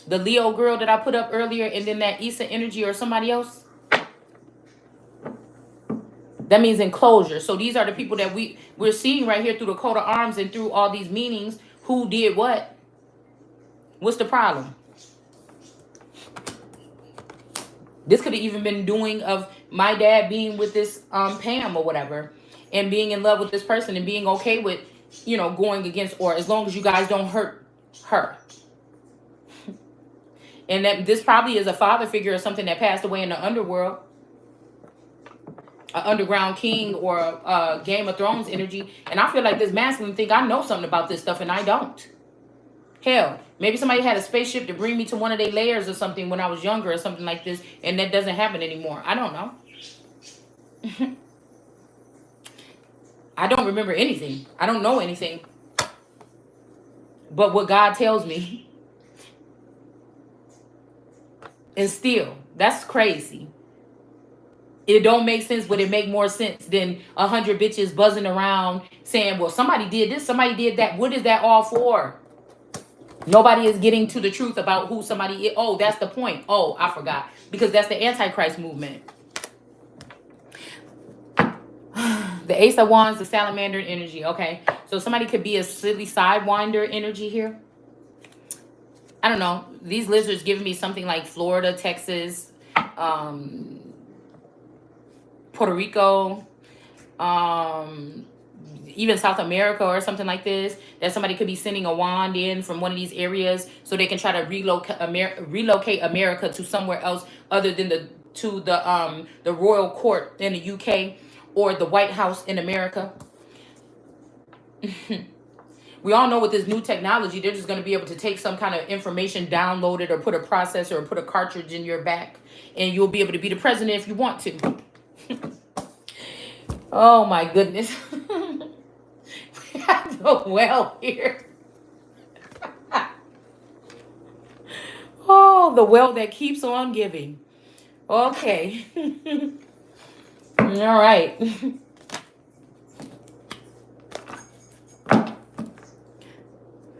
the Leo girl that I put up earlier, and then that Issa energy or somebody else. That means enclosure. So these are the people that we're seeing right here through the coat of arms and through all these meanings. Who did what? What's the problem? This could have even been doing of my dad being with this Pam or whatever, and being in love with this person and being okay with, you know, going against, or as long as you guys don't hurt her. And that this probably is a father figure or something that passed away in the underworld. a underground king or a Game of Thrones energy. And I feel like this masculine think I know something about this stuff and I don't. Hell, maybe somebody had a spaceship to bring me to one of their layers or something when I was younger or something like this, and that doesn't happen anymore. I don't know. I don't remember anything. I don't know anything. But what God tells me. And still, that's crazy. It don't make sense, but it make more sense than 100 bitches buzzing around saying, well, somebody did this, somebody did that. What is that all for? Nobody is getting to the truth about who somebody is. Oh, that's the point. Oh, I forgot. Because that's the Antichrist movement. The Ace of Wands, the Salamander energy. Okay. So somebody could be a silly sidewinder energy here. I don't know. These lizards giving me something like Florida, Texas, Puerto Rico, even South America or something like this. That somebody could be sending a wand in from one of these areas so they can try to relocate America to somewhere else other than the royal court in the UK or the White House in America. We all know with this new technology, they're just going to be able to take some kind of information, download it, or put a processor or put a cartridge in your back, and you'll be able to be the president if you want to. Oh my goodness. We have the well here. Oh, the well that keeps on giving. Okay. All right.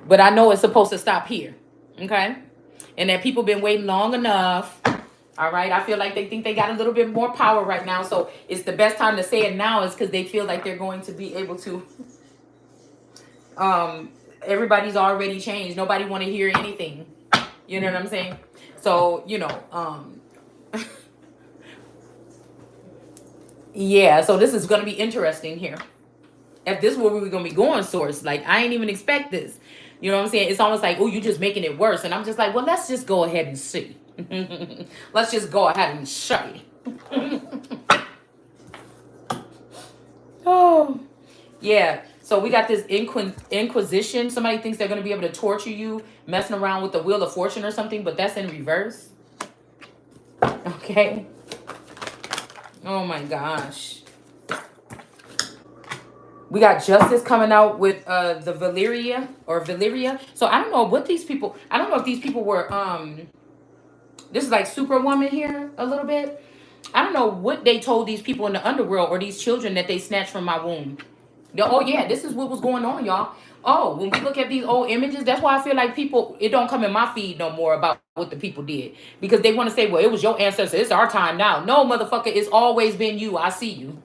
But I know it's supposed to stop here. Okay? And that people been waiting long enough. All right? I feel like they think they got a little bit more power right now. So it's the best time to say it now is because they feel like they're going to be able to. Everybody's already changed. Nobody want to hear anything. You know what I'm saying? So, yeah, so this is going to be interesting here. If this is where we were going to be going, source, like, I ain't even expect this. You know what I'm saying? It's almost like, oh, you just making it worse. And I'm just like, well, let's just go ahead and see. Let's just go ahead and show you. Oh, yeah. So we got this inquisition. Somebody thinks they're going to be able to torture you, messing around with the Wheel of Fortune or something, but that's in reverse. Okay. Oh my gosh. We got justice coming out with the Valyria. So I don't know what these people, I don't know if these people were this is like Superwoman here a little bit. I don't know what they told these people in the underworld or these children that they snatched from my womb. Oh yeah, this is what was going on, y'all. Oh, when we look at these old images, that's why I feel like people, it don't come in my feed no more about what the people did. Because they want to say, well, it was your ancestor. It's our time now. No, motherfucker, it's always been you. I see you.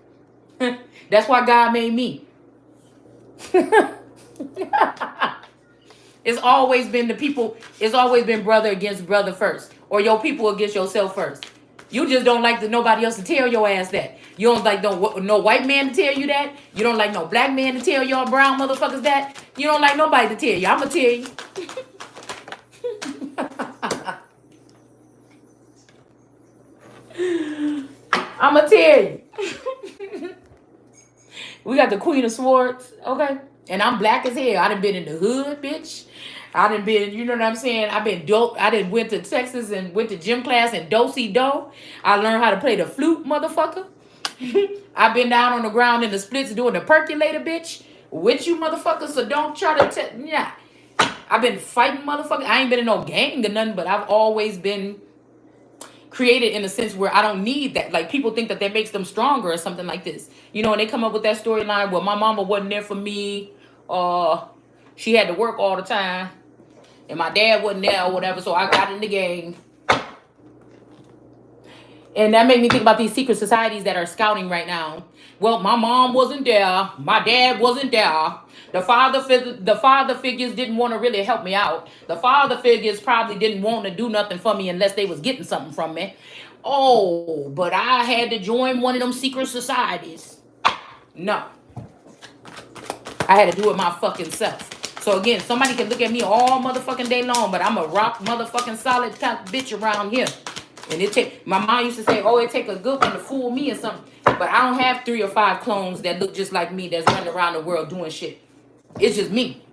That's why God made me. It's always been the people. It's always been brother against brother first. Or your people against yourself first. You just don't like nobody else to tell your ass that. You don't like no white man to tell you that. You don't like no black man to tell y'all brown motherfuckers that. You don't like nobody to tell you. I'm going to tell you. I'm going to tell you. We got the Queen of Swords, okay? And I'm black as hell. I done been in the hood, bitch. I done been, you know what I'm saying? I've been dope. I done went to Texas and went to gym class and do-si-do. I learned how to play the flute, motherfucker. I've been down on the ground in the splits doing the percolator, bitch. With you, motherfuckers, so don't try to yeah. I've been fighting, motherfucker. I ain't been in no gang or nothing, but I've always been created in a sense where I don't need that. Like, people think that makes them stronger or something like this. You know, and they come up with that storyline, well, my mama wasn't there for me. She had to work all the time. And my dad wasn't there or whatever, so I got in the game. And that made me think about these secret societies that are scouting right now. Well, my mom wasn't there. My dad wasn't there. The father figures didn't want to really help me out. The father figures probably didn't want to do nothing for me unless they was getting something from me. Oh, but I had to join one of them secret societies. No. I had to do it my fucking self. So again, somebody can look at me all motherfucking day long, but I'm a rock motherfucking solid top bitch around here. And my mom used to say, oh, it take a good one to fool me or something. But I don't have 3 or 5 clones that look just like me that's running around the world doing shit. It's just me.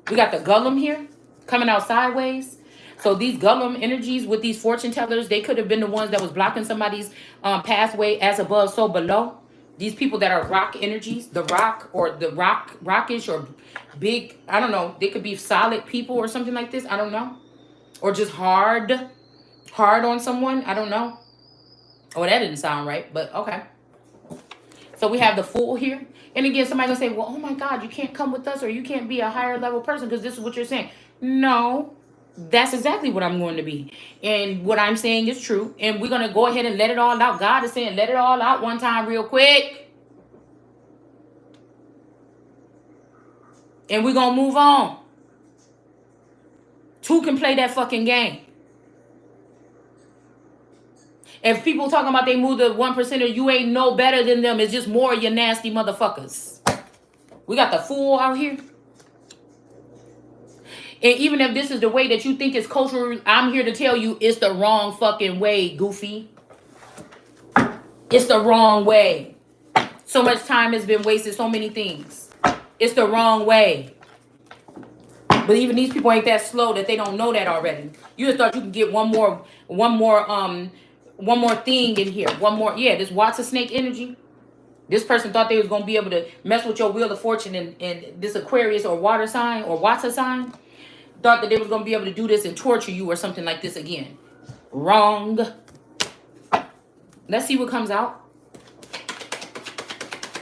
We got the Gollum here coming out sideways. So these Gollum energies with these fortune tellers, they could have been the ones that was blocking somebody's pathway as above, so below. These people that are rock energies, the rock or the rockish or big, I don't know. They could be solid people or something like this. I don't know. Or just hard on someone. I don't know. Oh, that didn't sound right, but okay. So we have the Fool here. And again, somebody gonna say, well, oh my God, you can't come with us or you can't be a higher level person because this is what you're saying. No, that's exactly what I'm going to be. And what I'm saying is true. And we're going to go ahead and let it all out. God is saying, let it all out one time real quick. And we're going to move on. 2 can play that fucking game. If people talking about they move the 1%er, you ain't no better than them. It's just more of your nasty motherfuckers. We got the Fool out here. And even if this is the way that you think is cultural, I'm here to tell you it's the wrong fucking way, goofy. It's the wrong way. So much time has been wasted, so many things. It's the wrong way. But even these people ain't that slow that they don't know that already. You just thought you could get one more thing in here. This Watson snake energy. This person thought they was gonna be able to mess with your wheel of fortune and this Aquarius or water sign or Watson sign. Thought that they was gonna be able to do this and torture you or something like this again. Wrong. Let's see what comes out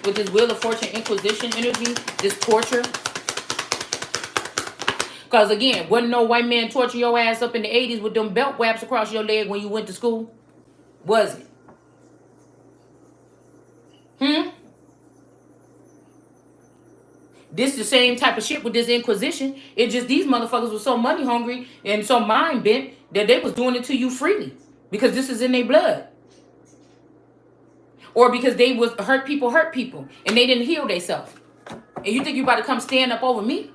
with this Wheel of Fortune Inquisition energy, this torture. Because again, wasn't no white man torture your ass up in the 80s with them belt wraps across your leg when you went to school? Was it? This the same type of shit with this Inquisition. It just these motherfuckers were so money hungry and so mind bent that they was doing it to you freely. Because this is in their blood. Or because they was hurt people and they didn't heal themselves. And you think you about to come stand up over me?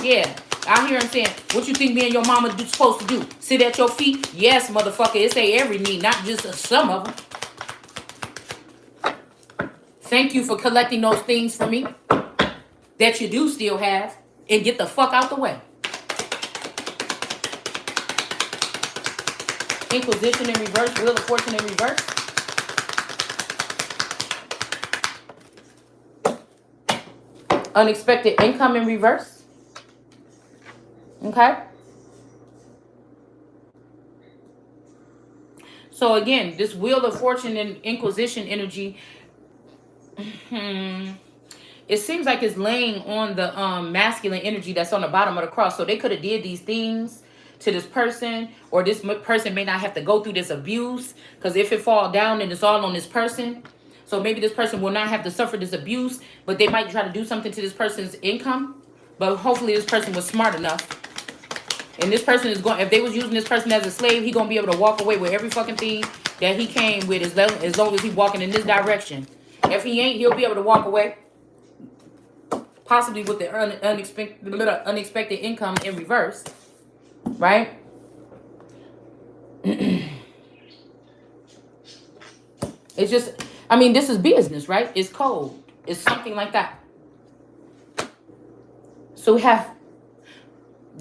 Yeah. I hear him saying, what you think me and your mama supposed to do? Sit at your feet? Yes, motherfucker. It say every knee, not just some of them. Thank you for collecting those things for me that you do still have and get the fuck out the way. Inquisition in reverse, Wheel of Fortune in reverse. Unexpected income in reverse. Okay. So again, this Wheel of Fortune and Inquisition energy, it seems like it's laying on the masculine energy that's on the bottom of the cross. So they could have did these things to this person, or this person may not have to go through this abuse, because if it fall down, then it's all on this person. So maybe this person will not have to suffer this abuse, but they might try to do something to this person's income. But hopefully this person was smart enough. And this person is going, if they was using this person as a slave, he going to be able to walk away with every fucking thing that he came with as long as he walking in this direction. If he ain't, he'll be able to walk away. Possibly with the unexpected income in reverse. Right? It's just, I mean, this is business, right? It's code. It's something like that. So we have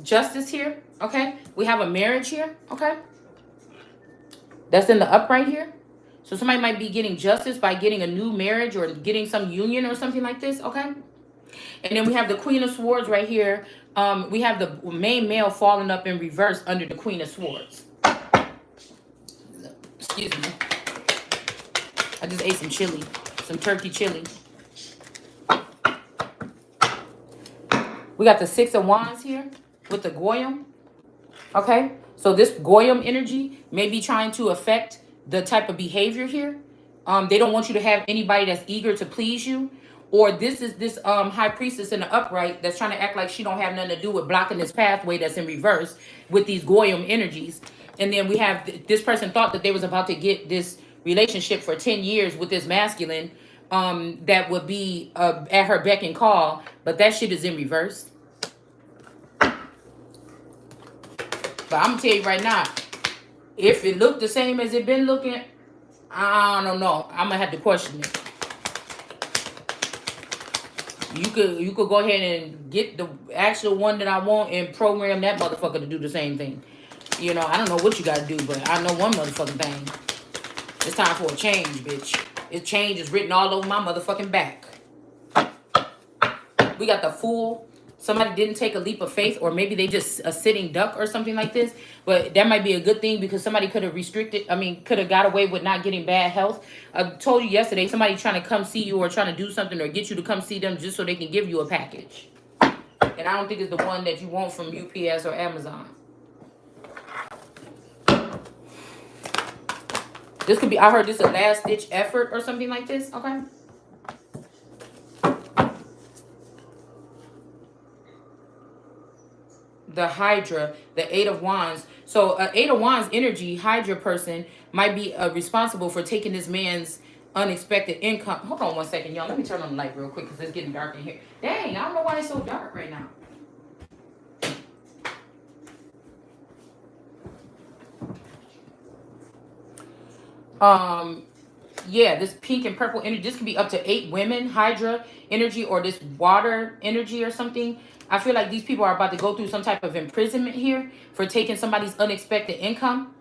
justice here, okay? We have a marriage here, okay? That's in the upright here. So somebody might be getting justice by getting a new marriage or getting some union or something like this, okay? And then we have the Queen of Swords right here. We have the main male falling up in reverse under the Queen of Swords. Excuse me. I just ate some chili, some turkey chili. We got the Six of Wands here with the Goyim. Okay, so this Goyim energy may be trying to affect the type of behavior here. They don't want you to have anybody that's eager to please you. Or this is this high priestess in the upright that's trying to act like she don't have nothing to do with blocking this pathway that's in reverse with these Goyim energies. And then we have this person thought that they was about to get this relationship for 10 years with this masculine that would be at her beck and call. But that shit is in reverse. But I'm gonna tell you right now, if it looked the same as it been looking, I don't know. I'm gonna have to question it. You could go ahead and get the actual one that I want and program that motherfucker to do the same thing. You know, I don't know what you gotta do, but I know one motherfucking thing. It's time for a change, bitch. It change is written all over my motherfucking back. We got the Fool. Somebody didn't take a leap of faith, or maybe they just a sitting duck or something like this. But that might be a good thing because somebody could have could have got away with not getting bad health. I told you yesterday, somebody trying to come see you or trying to do something or get you to come see them just so they can give you a package. And I don't think it's the one that you want from UPS or Amazon. This could be, I heard this a last ditch effort or something like this, okay? The Hydra, the Eight of Wands. So, Eight of Wands energy, Hydra person might be responsible for taking this man's unexpected income. Hold on one second, y'all. Let me turn on the light real quick because it's getting dark in here. Dang, I don't know why it's so dark right now. Yeah, this pink and purple energy, this could be up to 8 women, Hydra energy, or this water energy or something. I feel like these people are about to go through some type of imprisonment here for taking somebody's unexpected income.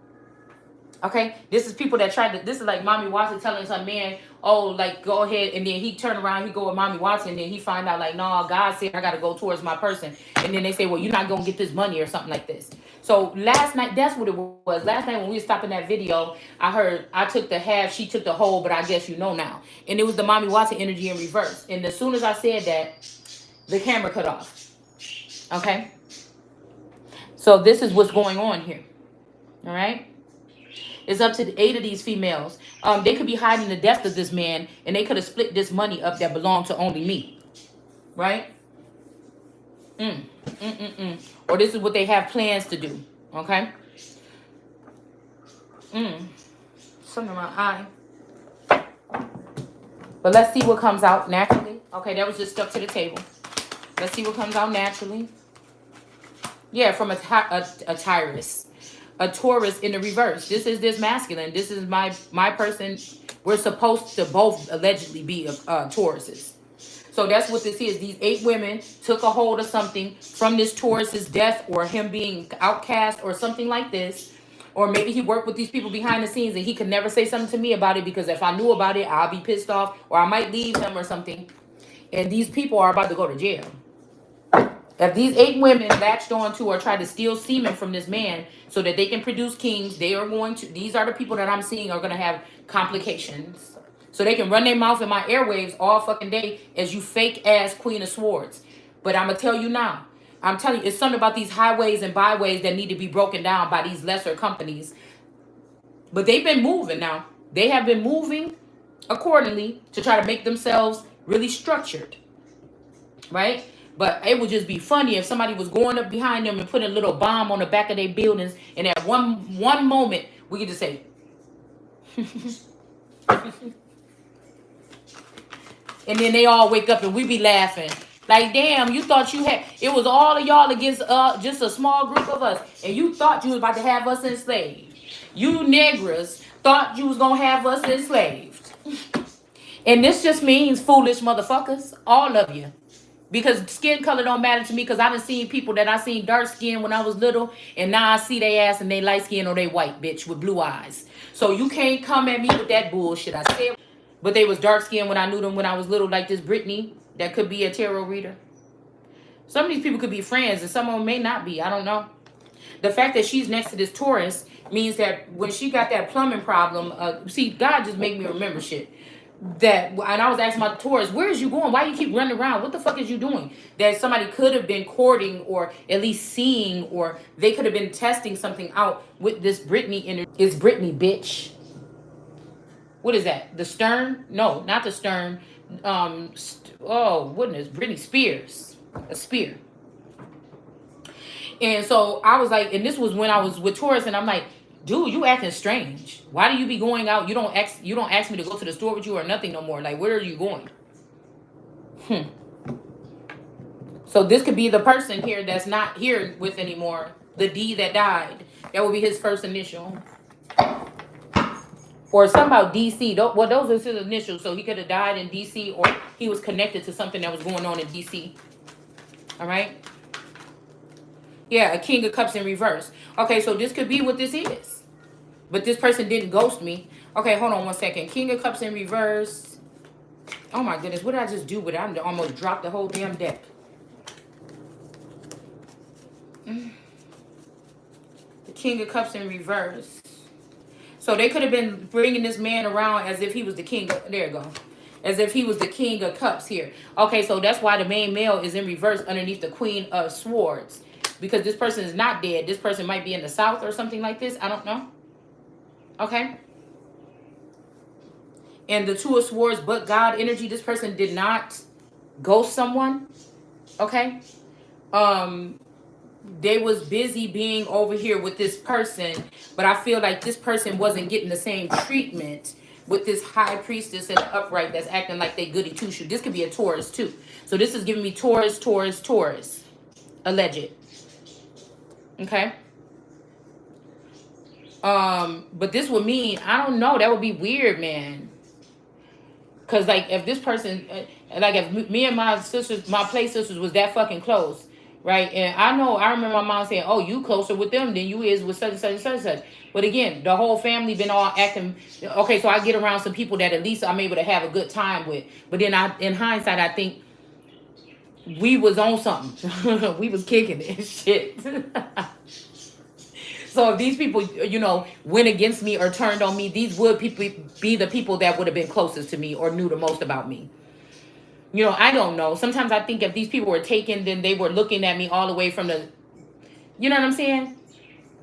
Okay, this is people that tried to, this is like Mommy Watson telling some man, oh, like, go ahead, and then he turn around, he go with Mommy Watson, and then he find out, like, no, God said I got to go towards my person. And then they say, well, you're not going to get this money or something like this. So last night, that's what it was. Last night when we were stopping that video, I heard, I took the half, she took the whole, but I guess you know now. And it was the Mommy Watson energy in reverse. And as soon as I said that, the camera cut off. Okay? So this is what's going on here. All right? It's up to the 8 of these females. They could be hiding the death of this man, and they could have split this money up that belonged to only me. Right? Or this is what they have plans to do. Okay? Something in my eye. But let's see what comes out naturally. Okay, that was just stuck to the table. Let's see what comes out naturally. Yeah, from a Taurus. A Taurus in the reverse. This is this masculine. This is my person. We're supposed to both allegedly be Tauruses. So that's what this is. These 8 women took a hold of something from this Taurus's death or him being outcast or something like this. Or maybe he worked with these people behind the scenes and he could never say something to me about it because if I knew about it, I'll be pissed off or I might leave him or something. And these people are about to go to jail. If these 8 women latched on to or tried to steal semen from this man so that they can produce kings, they are going to, these are the people that I'm seeing are going to have complications. So they can run their mouth in my airwaves all fucking day as you fake ass Queen of Swords. But I'm going to tell you now, I'm telling you, it's something about these highways and byways that need to be broken down by these lesser companies. But they've been moving now. They have been moving accordingly to try to make themselves really structured. Right? But it would just be funny if somebody was going up behind them and putting a little bomb on the back of their buildings, and at one moment we could just say, and then they all wake up and we be laughing like, damn, you thought you had, it was all of y'all against just a small group of us, and you thought you was about to have us enslaved. You niggas thought you was gonna have us enslaved. And this just means foolish motherfuckers, all of you. Because skin color don't matter to me because I done seen people that I seen dark skin when I was little and now I see they ass and they light skin or they white bitch with blue eyes. So you can't come at me with that bullshit. I said, but they was dark skin when I knew them when I was little, like this Brittany that could be a tarot reader. Some of these people could be friends and some of them may not be. I don't know. The fact that she's next to this Taurus means that when she got that plumbing problem, see, God just made me remember shit. That, and I was asking my Taurus, where is you going? Why you keep running around? What the fuck is you doing? That somebody could have been courting or at least seeing, or they could have been testing something out with this Brittany energy. It's Brittany, bitch. What is that? The Stern? No, not the Stern. What is Britney Spears? A spear. And so I was like, and this was when I was with Taurus, and I'm like, dude, you acting strange. Why do you be going out? You don't ask me to go to the store with you or nothing no more. Like, where are you going? So this could be the person here that's not here with anymore The D that died. That would be his first initial. Or something about DC. Well, those are his initials. So he could have died in DC, or he was connected to something that was going on in DC. All right. Yeah, a King of Cups in reverse. Okay, so this could be what this is. But this person didn't ghost me. Okay, hold on one second. King of Cups in reverse. Oh my goodness, what did I just do with it? I almost dropped the whole damn deck. The King of Cups in reverse. So they could have been bringing this man around as if he was the king. There you go. As if he was the King of Cups here. Okay, so that's why the main male is in reverse underneath the Queen of Swords. Because this person is not dead. This person might be in the south or something like this. I don't know. Okay. And the Two of Swords, but God energy. This person did not ghost someone. Okay. They was busy being over here with this person, but I feel like this person wasn't getting the same treatment with this high priestess and upright that's acting like they goody two shoe. This could be a Taurus too. So this is giving me Taurus, Taurus, Taurus. Alleged. Okay. But this would mean, I don't know, that would be weird, man. Cause like if this person, like if me and my sisters, my play sisters was that fucking close, right? And I remember my mom saying, "Oh, you closer with them than you is with such and such and such and such." But again, the whole family been all acting okay. So I get around some people that at least I'm able to have a good time with. But then in hindsight, I think we was on something. We was kicking it, shit. So if these people, went against me or turned on me, these would people be the people that would have been closest to me or knew the most about me. I don't know. Sometimes I think if these people were taken, then they were looking at me all the way from the, you know what I'm saying?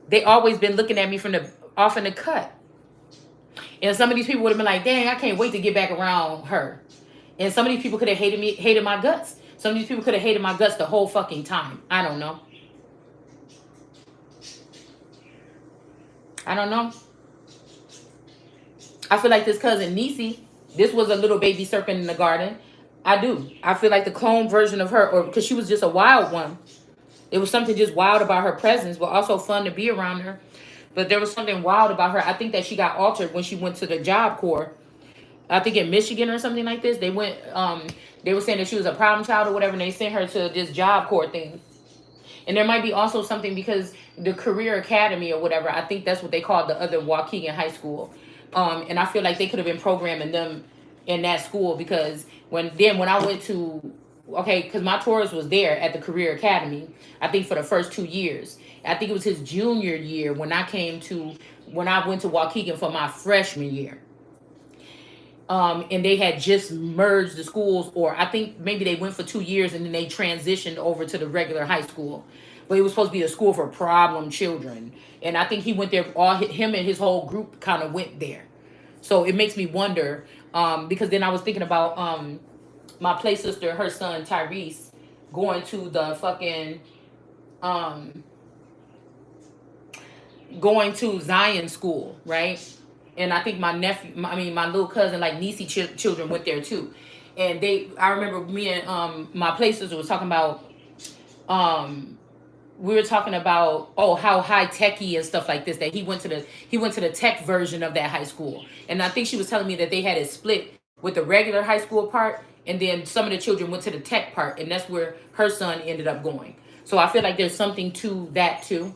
They always been looking at me from the off in the cut. And some of these people would have been like, dang, I can't wait to get back around her. And some of these people could have hated my guts. Some of these people could have hated my guts the whole fucking time. I don't know. I don't know. I feel like this cousin Nisi, this was a little baby serpent in the garden. I do. I feel like the clone version of her, or because she was just a wild one. It was something just wild about her presence, but also fun to be around her. But there was something wild about her. I think that she got altered when she went to the Job Corps. I think in Michigan or something like this. They went, they were saying that she was a problem child or whatever, and they sent her to this Job Corps thing. And there might be also something because the Career Academy or whatever, I think that's what they called the other Waukegan High School. And I feel like they could have been programming them in that school because when I went to, because my Taurus was there at the Career Academy, I think for the first 2 years. I think it was his junior year when I went to Waukegan for my freshman year. And they had just merged the schools, or I think maybe they went for 2 years and then they transitioned over to the regular high school. But it was supposed to be a school for problem children. And I think he went there, him and his whole group kind of went there. So it makes me wonder, because then I was thinking about my play sister, her son Tyrese, going to the fucking, going to Zion school, right? And I think my little cousin, like Nisi children went there too. And I remember me and my play sister was talking about, we were talking about, how high techy and stuff like this, that he went to the tech version of that high school. And I think she was telling me that they had it split with the regular high school part, and then some of the children went to the tech part, and that's where her son ended up going. So I feel like there's something to that too,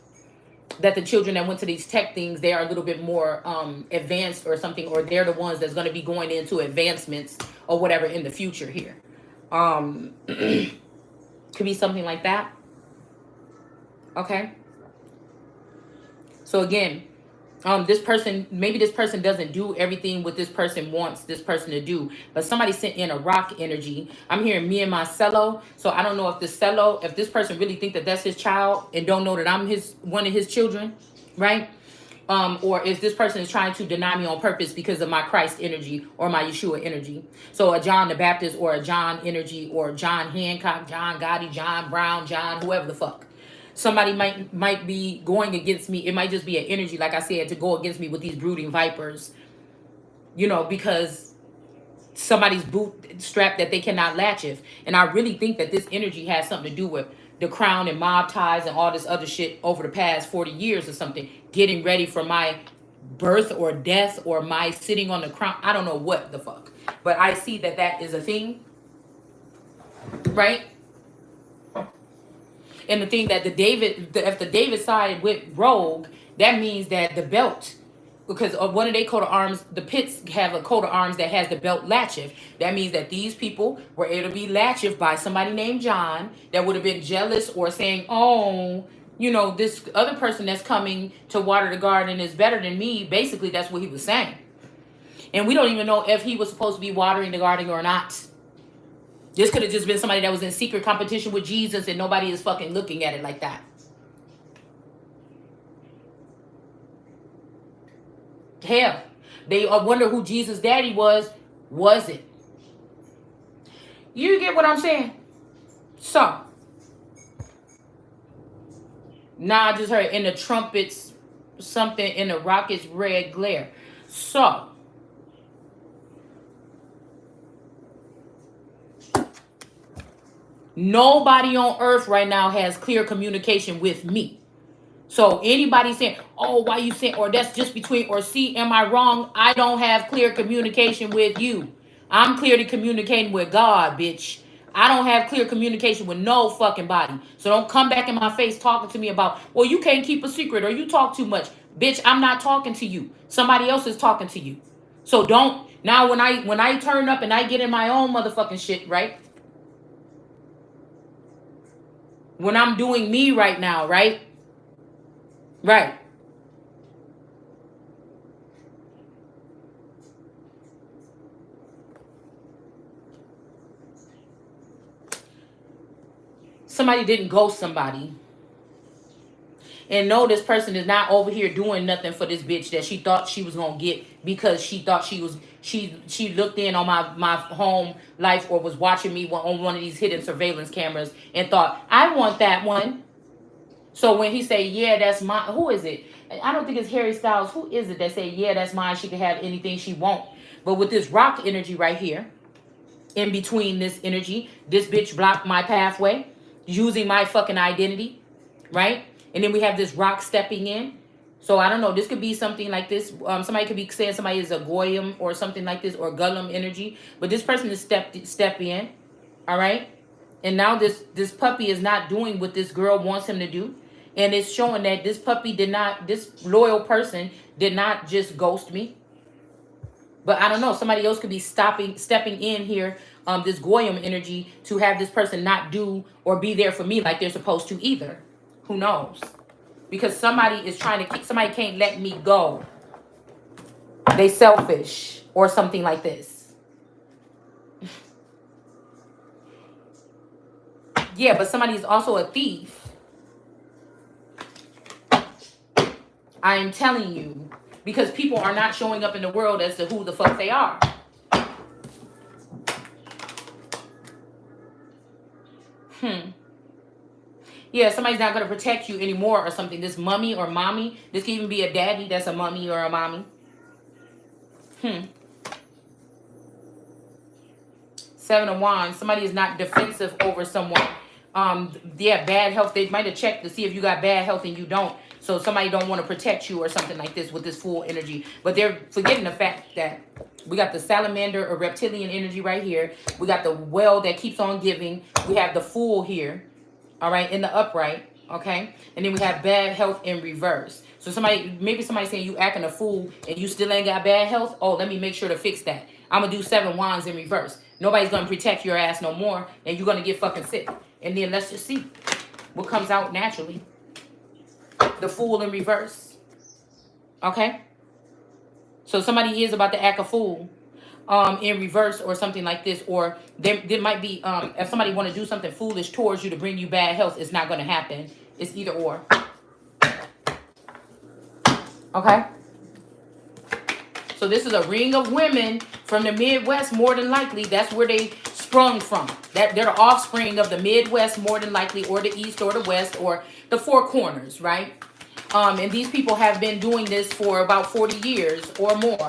that the children that went to these tech things, they are a little bit more advanced or something, or they're the ones that's going to be going into advancements or whatever in the future here. Could be something like that. Okay. So again, maybe this person doesn't do everything what this person wants this person to do, but somebody sent in a rock energy. I'm hearing me and my cello. So I don't know if if this person really think that that's his child and don't know that I'm one of his children, right? Or if this person is trying to deny me on purpose because of my Christ energy or my Yeshua energy. So a John the Baptist or a John energy or John Hancock, John Gotti, John Brown, John, whoever the fuck. Somebody might be going against me. It might just be an energy, like I said, to go against me with these brooding vipers, because somebody's boot strapped that they cannot latch if. And I really think that this energy has something to do with the crown and mob ties and all this other shit over the past 40 years or something, getting ready for my birth or death or my sitting on the crown. I don't know what the fuck. But I see that that is a thing, right? And the thing that if the David side went rogue, that means that the belt, because of one of their coat of arms, the pits have a coat of arms that has the belt latcheth. That means that these people were able to be latcheth by somebody named John that would have been jealous or saying, oh, you know, this other person that's coming to water the garden is better than me. Basically, that's what he was saying. And we don't even know if he was supposed to be watering the garden or not. This could have just been somebody that was in secret competition with Jesus and nobody is fucking looking at it like that. Hell, they wonder who Jesus' daddy was. Was it? You get what I'm saying? So, now I just heard in the trumpets, something in the rocket's red glare. So, nobody on earth right now has clear communication with me. So anybody saying, oh, why you saying, or that's just between, or see, am I wrong? I don't have clear communication with you. I'm clearly communicating with God, bitch. I don't have clear communication with no fucking body. So don't come back in my face talking to me about, well, you can't keep a secret or you talk too much. Bitch, I'm not talking to you. Somebody else is talking to you. So don't, now when I turn up and I get in my own motherfucking shit, right? When I'm doing me right now, right? Right. Somebody didn't ghost somebody. And no, this person is not over here doing nothing for this bitch that she thought she was gonna get because she thought she looked in on my home life or was watching me on one of these hidden surveillance cameras and thought, I want that one. So when he say, yeah, that's mine, who is it? I don't think it's Harry Styles. Who is it that say, yeah, that's mine, she can have anything she wants? But with this rock energy right here, in between this energy, this bitch blocked my pathway using my fucking identity, right? And then we have this rock stepping in. So I don't know, this could be something like this. Somebody could be saying somebody is a goyim or something like this, or Gullum energy. But this person is step in, all right? And now this puppy is not doing what this girl wants him to do. And it's showing that this puppy this loyal person did not just ghost me. But I don't know, somebody else could be stepping in here, this goyim energy, to have this person not do or be there for me like they're supposed to either. Who knows? Because somebody is trying to somebody can't let me go. They selfish or something like this. Yeah, but somebody is also a thief. I am telling you, because people are not showing up in the world as to who the fuck they are. Yeah, somebody's not going to protect you anymore or something. This mummy or mommy. This can even be a daddy that's a mummy or a mommy. Seven of Wands. Somebody is not defensive over someone. Yeah, bad health. They might have checked to see if you got bad health and you don't. So somebody don't want to protect you or something like this with this full energy. But they're forgetting the fact that we got the salamander or reptilian energy right here. We got the well that keeps on giving. We have the fool here. All right, in the upright. Okay. And then we have bad health in reverse. So maybe somebody saying you acting a fool and you still ain't got bad health. Oh, let me make sure to fix that. I'm going to do 7 wands in reverse. Nobody's going to protect your ass no more. And you're going to get fucking sick. And then let's just see what comes out naturally. The fool in reverse. Okay. So somebody is about to act a fool in reverse or something like this. Or there might be, if somebody want to do something foolish towards you to bring you bad health, it's not going to happen. It's either or. Okay. So this is a ring of women from the Midwest, more than likely. That's where they sprung from. They're the offspring of the Midwest, more than likely, or the East or the West or the Four Corners, right? And these people have been doing this for about 40 years or more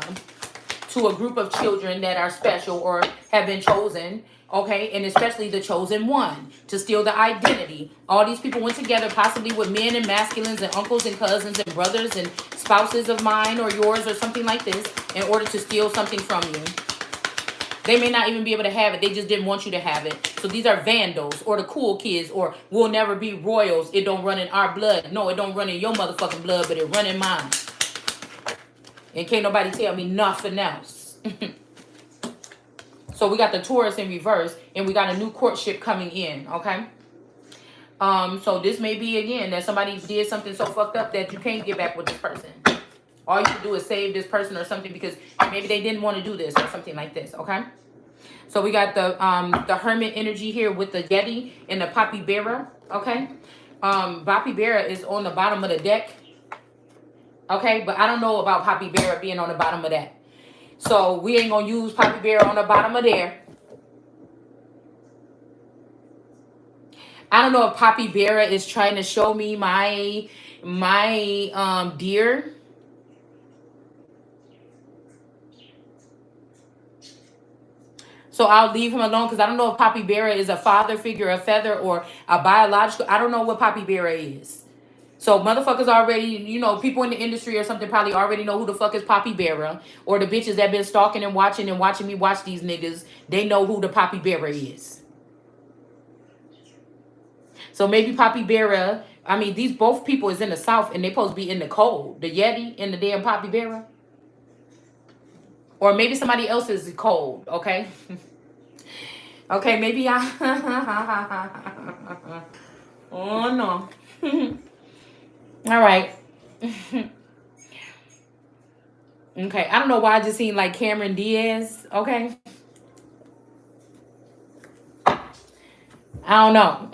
to a group of children that are special or have been chosen, okay, and especially the chosen one, to steal the identity. All these people went together, possibly with men and masculines and uncles and cousins and brothers and spouses of mine or yours or something like this, in order to steal something from you. They may not even be able to have it. They just didn't want you to have it. So these are vandals or the cool kids, or we'll never be royals. It don't run in our blood. No, it don't run in your motherfucking blood, but it run in mine. And can't nobody tell me nothing else. So we got the Taurus in reverse, and we got a new courtship coming in, okay? So this may be, again, that somebody did something so fucked up that you can't get back with this person. All you can do is save this person or something, because maybe they didn't want to do this or something like this, okay? So we got the Hermit energy here with the Yeti and the Poppy Bearer, okay? Poppy Bearer is on the bottom of the deck, okay? But I don't know about Poppy Bearer being on the bottom of that. So we ain't going to use Poppy Bearer on the bottom of there. I don't know if Poppy Bearer is trying to show me my deer. So I'll leave him alone, because I don't know if Poppy Bearer is a father figure, a feather, or a biological. I don't know what Poppy Bearer is. So motherfuckers already, you know, people in the industry or something probably already know who the fuck is Poppy Bearer. Or the bitches that been stalking and watching me watch these niggas, they know who the Poppy Bearer is. So maybe Poppy Bearer, I mean, these both people is in the South, and they supposed to be in the cold. The Yeti and the damn Poppy Bearer. Or maybe somebody else is cold, okay? Okay, maybe I... Oh, no. All right. Okay, I don't know why I just seen like Cameron Diaz, okay? I don't know.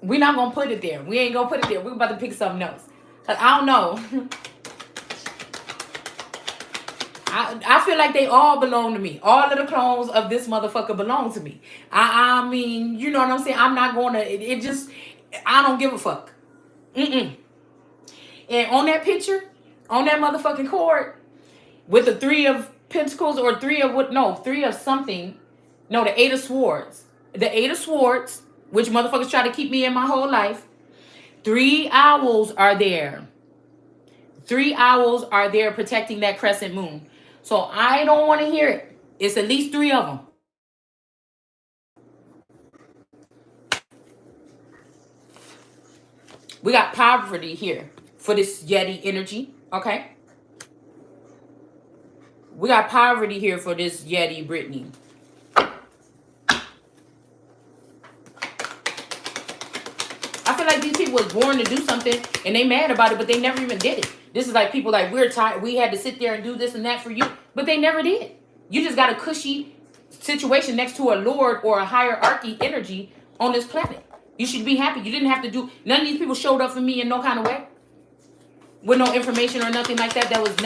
We're not going to put it there. We ain't going to put it there. We're about to pick something else. I don't know. I feel like they all belong to me. All of the clones of this motherfucker belong to me. I mean, you know what I'm saying? I'm not going to... It just... I don't give a fuck. Mm-mm. And on that picture, on that motherfucking cord, with the 3 of Pentacles, or 3 of what? No, 3 of something. No, the 8 of Swords. The 8 of Swords, which motherfuckers try to keep me in my whole life. 3 owls are there. 3 owls are there protecting that crescent moon. So I don't want to hear it. It's at least 3 of them. We got poverty here for this Yeti energy, okay? We got poverty here for this Yeti, Brittany. I feel like these people was born to do something, and they mad about it, but they never even did it. This is like people like, we're tired. We had to sit there and do this and that for you, but they never did. You just got a cushy situation next to a lord or a hierarchy energy on this planet. You should be happy. You didn't have to do... None of these people showed up for me in no kind of way, with no information or nothing like that that was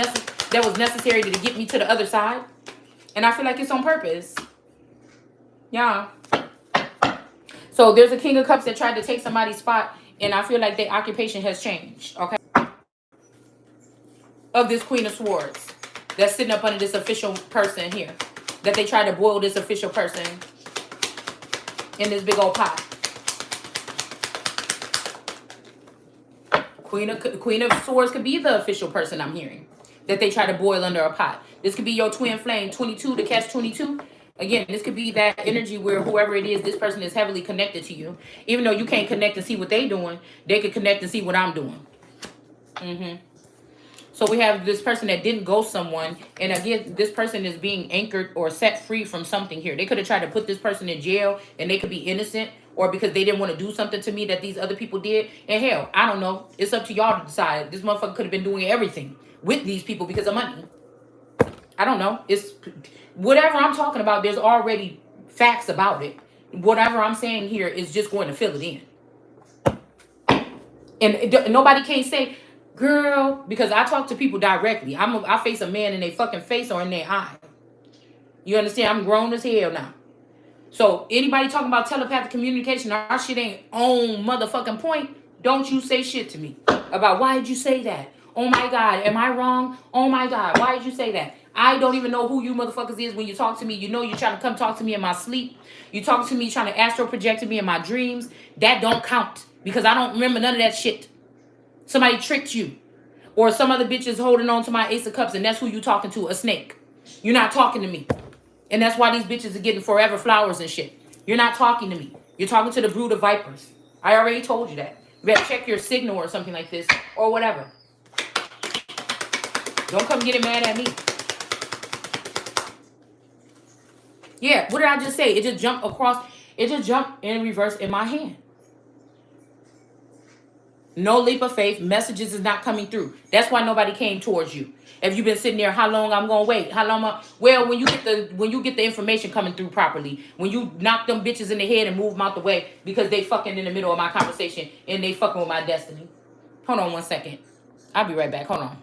necessary to get me to the other side. And I feel like it's on purpose. Yeah. So there's a King of Cups that tried to take somebody's spot, and I feel like their occupation has changed, okay? Of this Queen of Swords that's sitting up under this official person here, that they tried to boil this official person in this big old pot. Queen of Swords could be the official person I'm hearing, that they try to boil under a pot. This could be your twin flame, 22 to catch 22. Again, this could be that energy where whoever it is, this person is heavily connected to you. Even though you can't connect and see what they're doing, they could connect and see what I'm doing. So we have this person that didn't ghost someone. And again, this person is being anchored or set free from something here. They could have tried to put this person in jail, and they could be innocent, or because they didn't want to do something to me that these other people did. And hell, I don't know. It's up to y'all to decide. This motherfucker could have been doing everything with these people because of money. I don't know. It's whatever I'm talking about, there's already facts about it. Whatever I'm saying here is just going to fill it in. And nobody can say, girl, because I talk to people directly. I face a man in their fucking face or in their eye. You understand? I'm grown as hell now. So anybody talking about telepathic communication, our shit ain't on motherfucking point, don't you say shit to me. about why did you say that? Oh my God, am I wrong? Oh my God, why did you say that? I don't even know who you motherfuckers is when you talk to me. You know you're trying to come talk to me in my sleep. You talk to me trying to astral project me in my dreams. That don't count because I don't remember none of that shit. Somebody tricked you. Or some other bitch is holding on to my ace of cups and that's who you talking to, a snake. You're not talking to me. And that's why these bitches are getting forever flowers and shit. You're not talking to me. You're talking to the brood of vipers. I already told you that. You better check your signal or something like this or whatever. Don't come getting mad at me. Yeah, what did I just say? It just jumped across. It just jumped in reverse in my hand. No leap of faith. Messages is not coming through. That's why nobody came towards you. If you've been sitting there, how long I'm gonna wait? How long? Well, when you get the information coming through properly, when you knock them bitches in the head and move them out the way because they fucking in the middle of my conversation and they fucking with my destiny. Hold on one second. I'll be right back. Hold on.